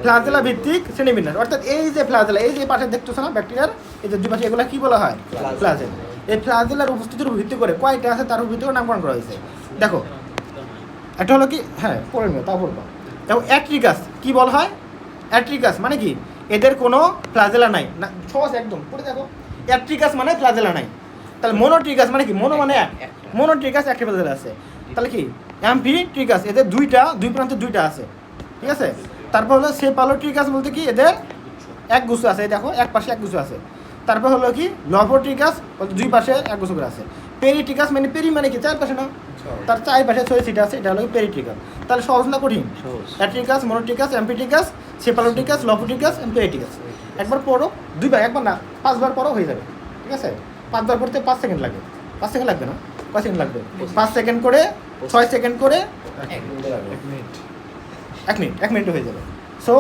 ফ্লাজেলা ভিত্তিক শ্রেণী বিন্যাস, অর্থাৎ এই যে ফ্লাজেলা, এই যে পাশে দেখতেছো না ব্যাকটেরিয়ার এই যে দুই পাশে, এগুলো কি বলা হয় ফ্লাজেলা। এই ফ্লাজেলার উপস্থিতির উপর ভিত্তি করে কয়টা আছে তার উপর ভিত্তি করে নামকরণ করা হয়েছে। দেখো এটা হলো কি, হ্যাঁ পড়ে নিও তা বলবো। দেখো অ্যাট্রিকাস কি বলা হয়, অ্যাট্রিকাস মানে কি এদের কোনো ফ্লাজেলা নাই না, সহজ একদম পড়ে দেখো। অ্যাট্রিকাস মানে ফ্লাজেলা নাই। তাহলে মোনোট্রিকাস মানে কি, মোনো মানে এক, মোনোট্রিকাস একটা ফ্লাজেলা আছে। তাহলে কি অ্যাম্ফিট্রিকাস, এদের দুই প্রান্তে দুইটা আছে, ঠিক আছে। তারপর হলো সেপালোট্রিকাস বলতে কি এদের এক গুচ্ছ আছে, দেখো এক পাশে এক গুচ্ছ আছে। তারপর হলো কি লবোট্রিকাস বলতে দুই পাশে এক গুচ্ছ করে আছে। পেরিট্রিকাস মানে পেরি মানে কি চার পাশে না, তার চার পাশে 6 সিট আছে, এটা হলো পেরিট্রিকাস। তাহলে সহজ না কঠিন, অ্যাট্রিকাস, মোনোট্রিকাস, অ্যাম্ফিট্রিকাস, সেপালোট্রিকাস, লবোট্রিকাস, পেরিট্রিকাস। একবার পড়ো, দুইবার, একবার না 5 বার পড়ো হয়ে যাবে, ঠিক আছে। 5 বার পড়তে 5 সেকেন্ড লাগবে, 5 সেকেন্ড লাগবে না, 5 সেকেন্ড লাগবে, 5 সেকেন্ড করে 6 সেকেন্ড করে 1 মিনিট হয়ে যাবে। সো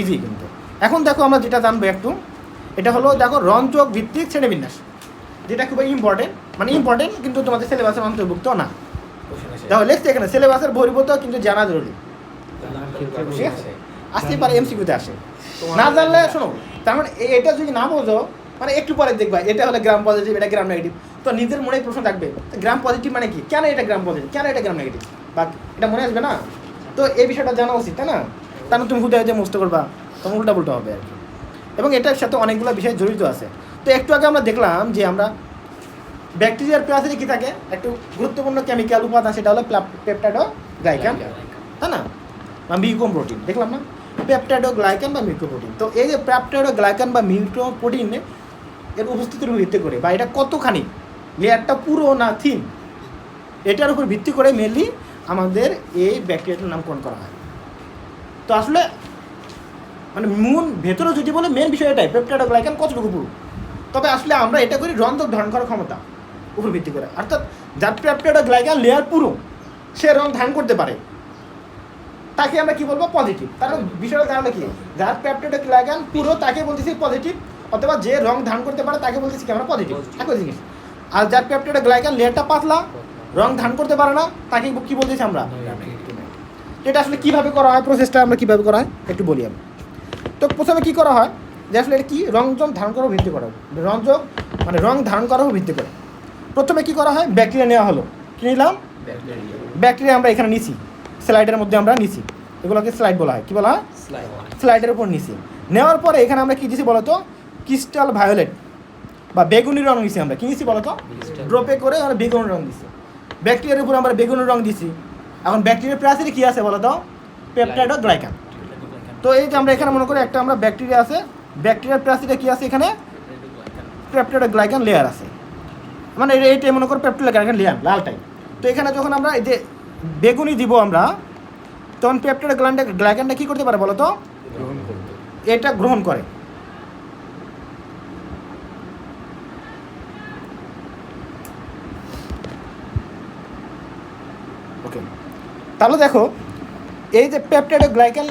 ইজি কিন্তু। এখন দেখো আমরা যেটা জানবো একটু, এটা হলো দেখো রঞ্জক ভিত্তিক শ্রেণীবিন্যাস, যেটা খুবই ইম্পর্টেন্ট, মানে ইম্পর্টেন্ট কিন্তু তোমাদের সিলেবাসের অন্তর্ভুক্ত না। দেখো লেখছে এখানে সিলেবাসের বহির্ভূত কিন্তু জানা জরুরি, ঠিক আছে। আসতে পারে এমসিকিউতে আসে, না জানলে শোনো, তার মানে এটা যদি না বোঝো মানে একটু পরে দেখবা এটা হলো গ্রাম পজিটিভ, এটা গ্রাম নেগেটিভ, তো নিজের মনেই প্রশ্ন থাকবে গ্রাম পজিটিভ মানে কি, কেন এটা গ্রাম পজিটিভ, কেন এটা গ্রাম নেগেটিভ, বা এটা মনে আসবে না। তো এই বিষয়টা জানা উচিত, তাই না। তার তুমি হুদায় যে মুস্ত করবা তখন উল্টা পুল্টা হবে আর কি। এবং এটার সাথে অনেকগুলো বিষয় জড়িত আছে। তো একটু আগে আমরা দেখলাম যে আমরা ব্যাকটেরিয়ার প্লাসে কি থাকে, একটু গুরুত্বপূর্ণ কেমিক্যাল উপাদান, সেটা হলো পেপটাইডোগ্লাইকান, তাই না, বা মিউকোপ্রোটিন, দেখলাম না, পেপটাইডোগ্লাইকান বা মিউকোপ্রোটিন। তো এই যে পেপটাইডোগ্লাইকান বা মিউকোপ্রোটিন এর উপস্থিতির উপর ভিত্তি করে, বা এটা কতখানি, লেয়ারটা পুরো না থিন, এটার উপর ভিত্তি করে মেনলি আমাদের এই ব্যাকটেরিয়াটার নামকরণ করা হয়। তো আসলে মানে ভেতরে যদি বলে মেন বিষয় এটাই, পেপটাইডোগ্লাইকান কতটুকু পুরো। তবে আসলে আমরা এটা করি রঞ্জক ধারণ করার ক্ষমতা উপর ভিত্তি করে, অর্থাৎ যার পেপটাইডোগ্লাইকান লেয়ার পুরো, সে রং ধারণ করতে পারে, তাকে আমরা কি বলবো পজিটিভ। কারণ বিষয়টা তাহলে কি, যার পেপটাইডোগ্লাইকান পুরো তাকে বলতেছি পজিটিভ, অথবা যে রং ধারণ করতে পারে তাকে বলতেছি কি আমরা পজিটিভ, একই জিনিস। আর যার পেপটাইডোগ্লাইকান লেয়ারটা পাতলা, রং ধারণ করতে পারে না, তাকে কি বলতেছি আমরা। এটা আসলে কীভাবে করা হয়, প্রসেসটা আমরা কীভাবে করা হয় একটু বলি আমি। তো প্রথমে কী করা হয় যে আসলে এটা কি রংজক ধারণ করার ভিত্তি করা, রংজক মানে রং ধারণ করার ভিত্তি করে প্রথমে কি করা হয়, ব্যাকটেরিয়া নেওয়া হলো, কী নিলাম, ব্যাকটেরিয়া আমরা এখানে নিছি, স্লাইডের মধ্যে আমরা নিছি, এগুলোকে স্লাইড বলা হয়, কী বলা হয়, স্লাইডের উপর নিছি। নেওয়ার পরে এখানে আমরা কী দিছি বলো তো, ক্রিস্টাল ভায়োলেট বা বেগুনি রং নিছি, আমরা কী নিছি বলো তো, ড্রপে করে আমরা বেগুনি রং দিছি, ব্যাকটেরিয়ার উপর আমরা বেগুনি রং দিছি। এখন ব্যাকটেরিয়ার প্রাচীরে কী আছে বলো তো, পেপটাইডোগ্লাইকান। তো এই যে আমরা এখানে মনে করি একটা আমরা ব্যাকটেরিয়া আছে, ব্যাকটেরিয়ার প্রাচীরে কী আছে, এখানে পেপটাইডোগ্লাইকান লেয়ার আছে, মানে এইটাই মনে করো পেপটাইডোগ্লাইকান লেয়ার লালটাই। তো এখানে যখন আমরা এই যে বেগুনি দিব আমরা, তখন পেপটাইডোগ্লাইকানটা কী করতে পারে বলো তো, এটা গ্রহণ করে। ওকে, তাহলে দেখো এই যে পেপটাইডোগ্লাইকান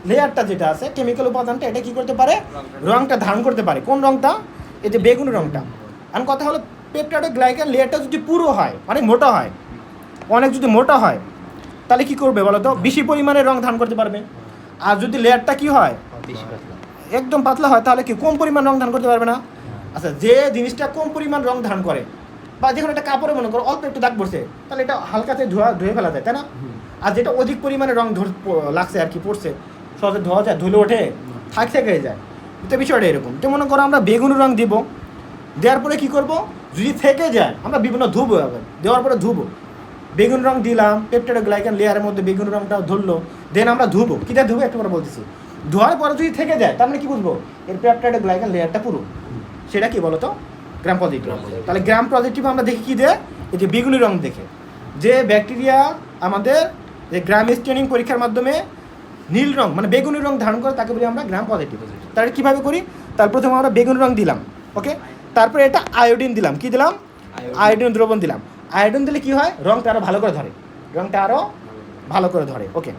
লেয়ারটা যেটা আছে, কেমিক্যাল উপাদানটা, এটা কী করতে পারে, রংটা ধারণ করতে পারে। কোন রংটা, এই যে বেগুনি রংটা। আর কথা হলো পেপটাইডোগ্লাইকান লেয়ারটা যদি পুরো হয়, অনেক মোটা হয়, অনেক যদি মোটা হয়, তাহলে কী করবে বলো তো, বেশি পরিমাণে রং ধারণ করতে পারবে। আর যদি লেয়ারটা কী হয়, একদম পাতলা হয়, তাহলে কি কম পরিমাণ রং ধারণ করতে পারবে না। আচ্ছা, যে জিনিসটা কম পরিমাণ রং ধারণ করে, বা যখন একটা কাপড়ে মনে করো অল্প একটু দাগ পড়ছে, তাহলে এটা হালকাতে ধুয়ে ফেলা যায়, তাই না। আর যেটা অধিক পরিমাণে রং লাগছে আর কি, পড়ছে, সহজে ধোয়া যায়, ধুলে ওঠে, থেকে যায়। তো বিষয়টা এরকম। তো মনে করো আমরা বেগুনি রং দিব, দেওয়ার পরে কী করবো, যদি থেকে যায় আমরা বিভিন্ন ধুবো, আবার দেওয়ার পরে ধুবো, বেগুন রং দিলাম, পেপটাইডোগ্লাইকান লেয়ারের মধ্যে বেগুন রংটা ধরলো, দেন আমরা ধুবো, কীটা ধুবো একটু পরে বলতেছি। ধোয়ার পরে যদি থেকে যায় তার মানে কী বুঝবো, এর পেপটাইডোগ্লাইকান লেয়ারটা পুরো, সেটা কি বলো তো, গ্রাম পজিটিভ। তাহলে গ্রাম পজিটিভ আমরা দেখি কী দিয়ে, এই যে বেগুনি রং দেখে, যে ব্যাকটেরিয়া আমাদের যে গ্রাম স্টেনিং পরীক্ষার মাধ্যমে নীল রং মানে বেগুনি রং ধারণ করে, তাকে বলি আমরা গ্রাম পজিটিভ। তাহলে কীভাবে করি, তার প্রথমে আমরা বেগুনি রং দিলাম, ওকে, তারপরে এটা আয়োডিন দিলাম, কি দিলাম, আয়োডিন দ্রবণ দিলাম। আয়োডিন দিলে কি হয়, রঙটা আরও ভালো করে ধরে, রঙটা আরও ভালো করে ধরে। ওকে,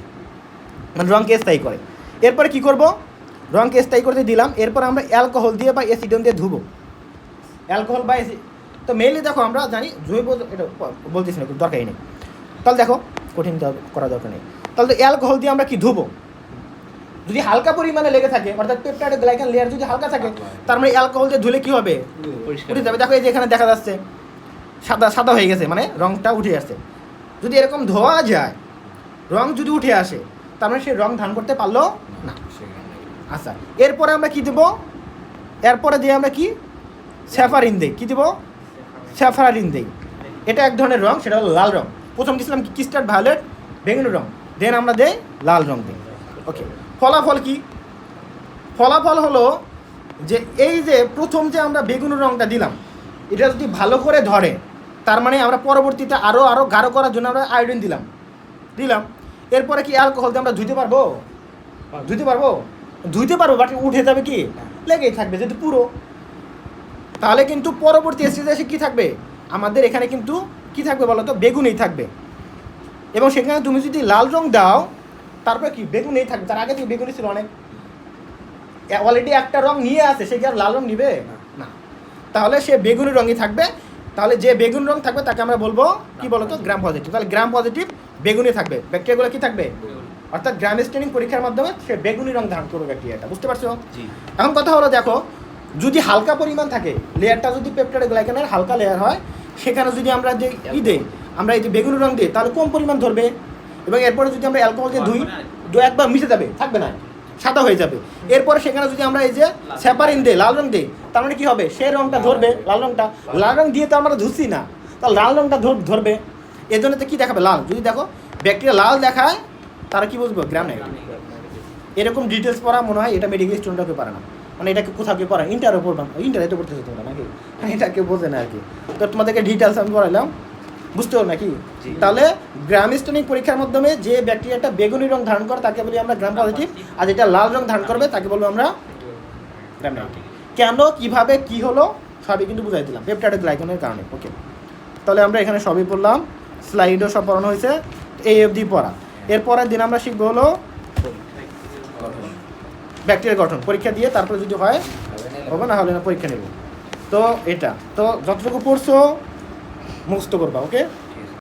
মানে রঙকে স্থায়ী করে। এরপরে কি করব, রঙকে স্থায়ী করতে দিলাম, এরপর আমরা অ্যালকোহল দিয়ে বা অ্যাসিডন দিয়ে ধুবো। অ্যালকোহল বা অ্যাসিড, তো মেইনলি দেখো আমরা জানি জৈব, এটা বলতেছি না, দরকারই নেই। তাহলে দেখো কঠিন করা দরকার নেই। তাহলে তো অ্যালকোহল দিয়ে আমরা কি ধুবো, যদি হালকা পরিমাণে লেগে থাকে, অর্থাৎ পেপটাইড গ্লাইকান লেয়ার যদি হালকা থাকে, তার মানে অ্যালকোহল দিয়ে ধুলে কি হবে, উঠে যাবে। দেখো এই যে এখানে দেখা যাচ্ছে সাদা সাদা হয়ে গেছে, মানে রঙটা উঠে আসছে। যদি এরকম ধোয়া যায়, রং যদি উঠে আসে, তার মানে সে রং ধারণ করতে পারলো না। আচ্ছা, এরপরে আমরা কি দেবো, এরপরে দিয়ে আমরা কি স্যাফারিন দিই, কী দেবো, স্যাফারিন দিই। এটা এক ধরনের রং, সেটা হলো লাল রং। প্রথম দিয়েছিলাম কি স্টার্ট ভায়োলেট, বেগুনি রং, দেন আমরা দেই লাল রং দিই। ওকে, ফলাফল কি, ফলাফল হলো যে এই যে প্রথম যে আমরা বেগুনি রংটা দিলাম, এটা যদি ভালো করে ধরে, তার মানে আমরা পরবর্তীতে আরও গাঢ় করার জন্য আমরা আয়োডিন দিলাম। এরপরে কি অ্যালকোহল দিয়ে আমরা ধুইতে পারবো, ধুইতে পারবো, বাট উঠে যাবে কি, লেগেই থাকবে যেহেতু পুরো। তাহলে কিন্তু পরবর্তী স্টেজে এসে কী থাকবে, আমাদের এখানে কিন্তু কী থাকবে বলো তো, বেগুনই থাকবে। এবং সেখানে তুমি যদি লাল রং দাও, তারপরে কি বেগুনই থাকবে, তার আগে থেকে বেগুনি ছিল অনেক, অলরেডি একটা রং নিয়ে আসে, সে কি আর লাল রং নিবে না, তাহলে সে বেগুনি রঙই থাকবে। তাহলে যে বেগুন রং থাকবে তাকে আমরা বলবো কি বলতো, গ্রাম পজিটিভ। তাহলে গ্রাম পজিটিভ বেগুনি থাকবে, ব্যাকটেরিয়াগুলো কি থাকবে, অর্থাৎ গ্রাম স্টেনিং পরীক্ষার মাধ্যমে সে বেগুনি রং ধারণ করবে ব্যাকটেরিয়াটা, বুঝতে পারছো? এখন কথা হলো দেখো, যদি হালকা পরিমাণ থাকে, লেয়ারটা যদি পেপটাইড গ্লাইকানের হালকা লেয়ার হয়, সেখানে যদি আমরা যে দেই, আমরা এই যে বেগুনি রং দিই, তাহলে কম পরিমাণ ধরবে। এবং এরপরে যদি আমরা অ্যালকোহল দিয়ে ধুই, একবার মিশে যাবে, থাকবে না, সাদা হয়ে যাবে। এরপরে সেখানে যদি আমরা এই যে স্যাপারিন দিই, লাল রং দিই, তার মানে কী হবে, সেই রংটা ধরবে, লাল রং দিয়ে তো আমরা ধুচ্ছি না, তাহলে লাল রংটা ধরবে। এর জন্য তো কী দেখাবে, লাল। যদি দেখো ব্যাকটেরিয়া লাল দেখায়, তারা কি বুঝবো, গ্রাম নেগেটিভ। এরকম ডিটেলস পড়া মনে হয় এটা মেডিকেল স্টুডেন্টরা কেউ পারে না, মানে এটাকে কোথাও কেউ পড়া, ইন্টারও পড়বা, ইন্টারে তো পড়তেছে তোমরা নাকি, এটা কেউ বোঝে না আর কি। তো তোমাদেরকে ডিটেলস আমি পড়াইলাম, বুঝতে পারো নাকি? তাহলে গ্রাম স্টেনিং পরীক্ষার মাধ্যমে যে ব্যাকটেরিয়াটা বেগুনি রং ধারণ করে তাকে বলি আমরা গ্রাম পজিটিভ, আর যেটা লাল রং ধারণ করবে তাকে বলবো আমরা গ্রাম নেগেটিভ। কেন, কিভাবে, কি হলো, সবই কিন্তু বুঝাই দিলাম পেপটাইড গ্লাইকানের কারণে। ওকে, তাহলে আমরা এখানে সবই পড়লাম, স্লাইডও সব পড়ানো হয়েছে, এই অবধি পড়া। এরপরের দিন আমরা শিখবো হলো ব্যাকটেরিয়ার গঠন, পরীক্ষা দিয়ে তারপরে যদি হয় হবে, না হলে না পরীক্ষা নেব। তো এটা তো যতটুকু পড়ছো মুখস্থ করবা। ওকে।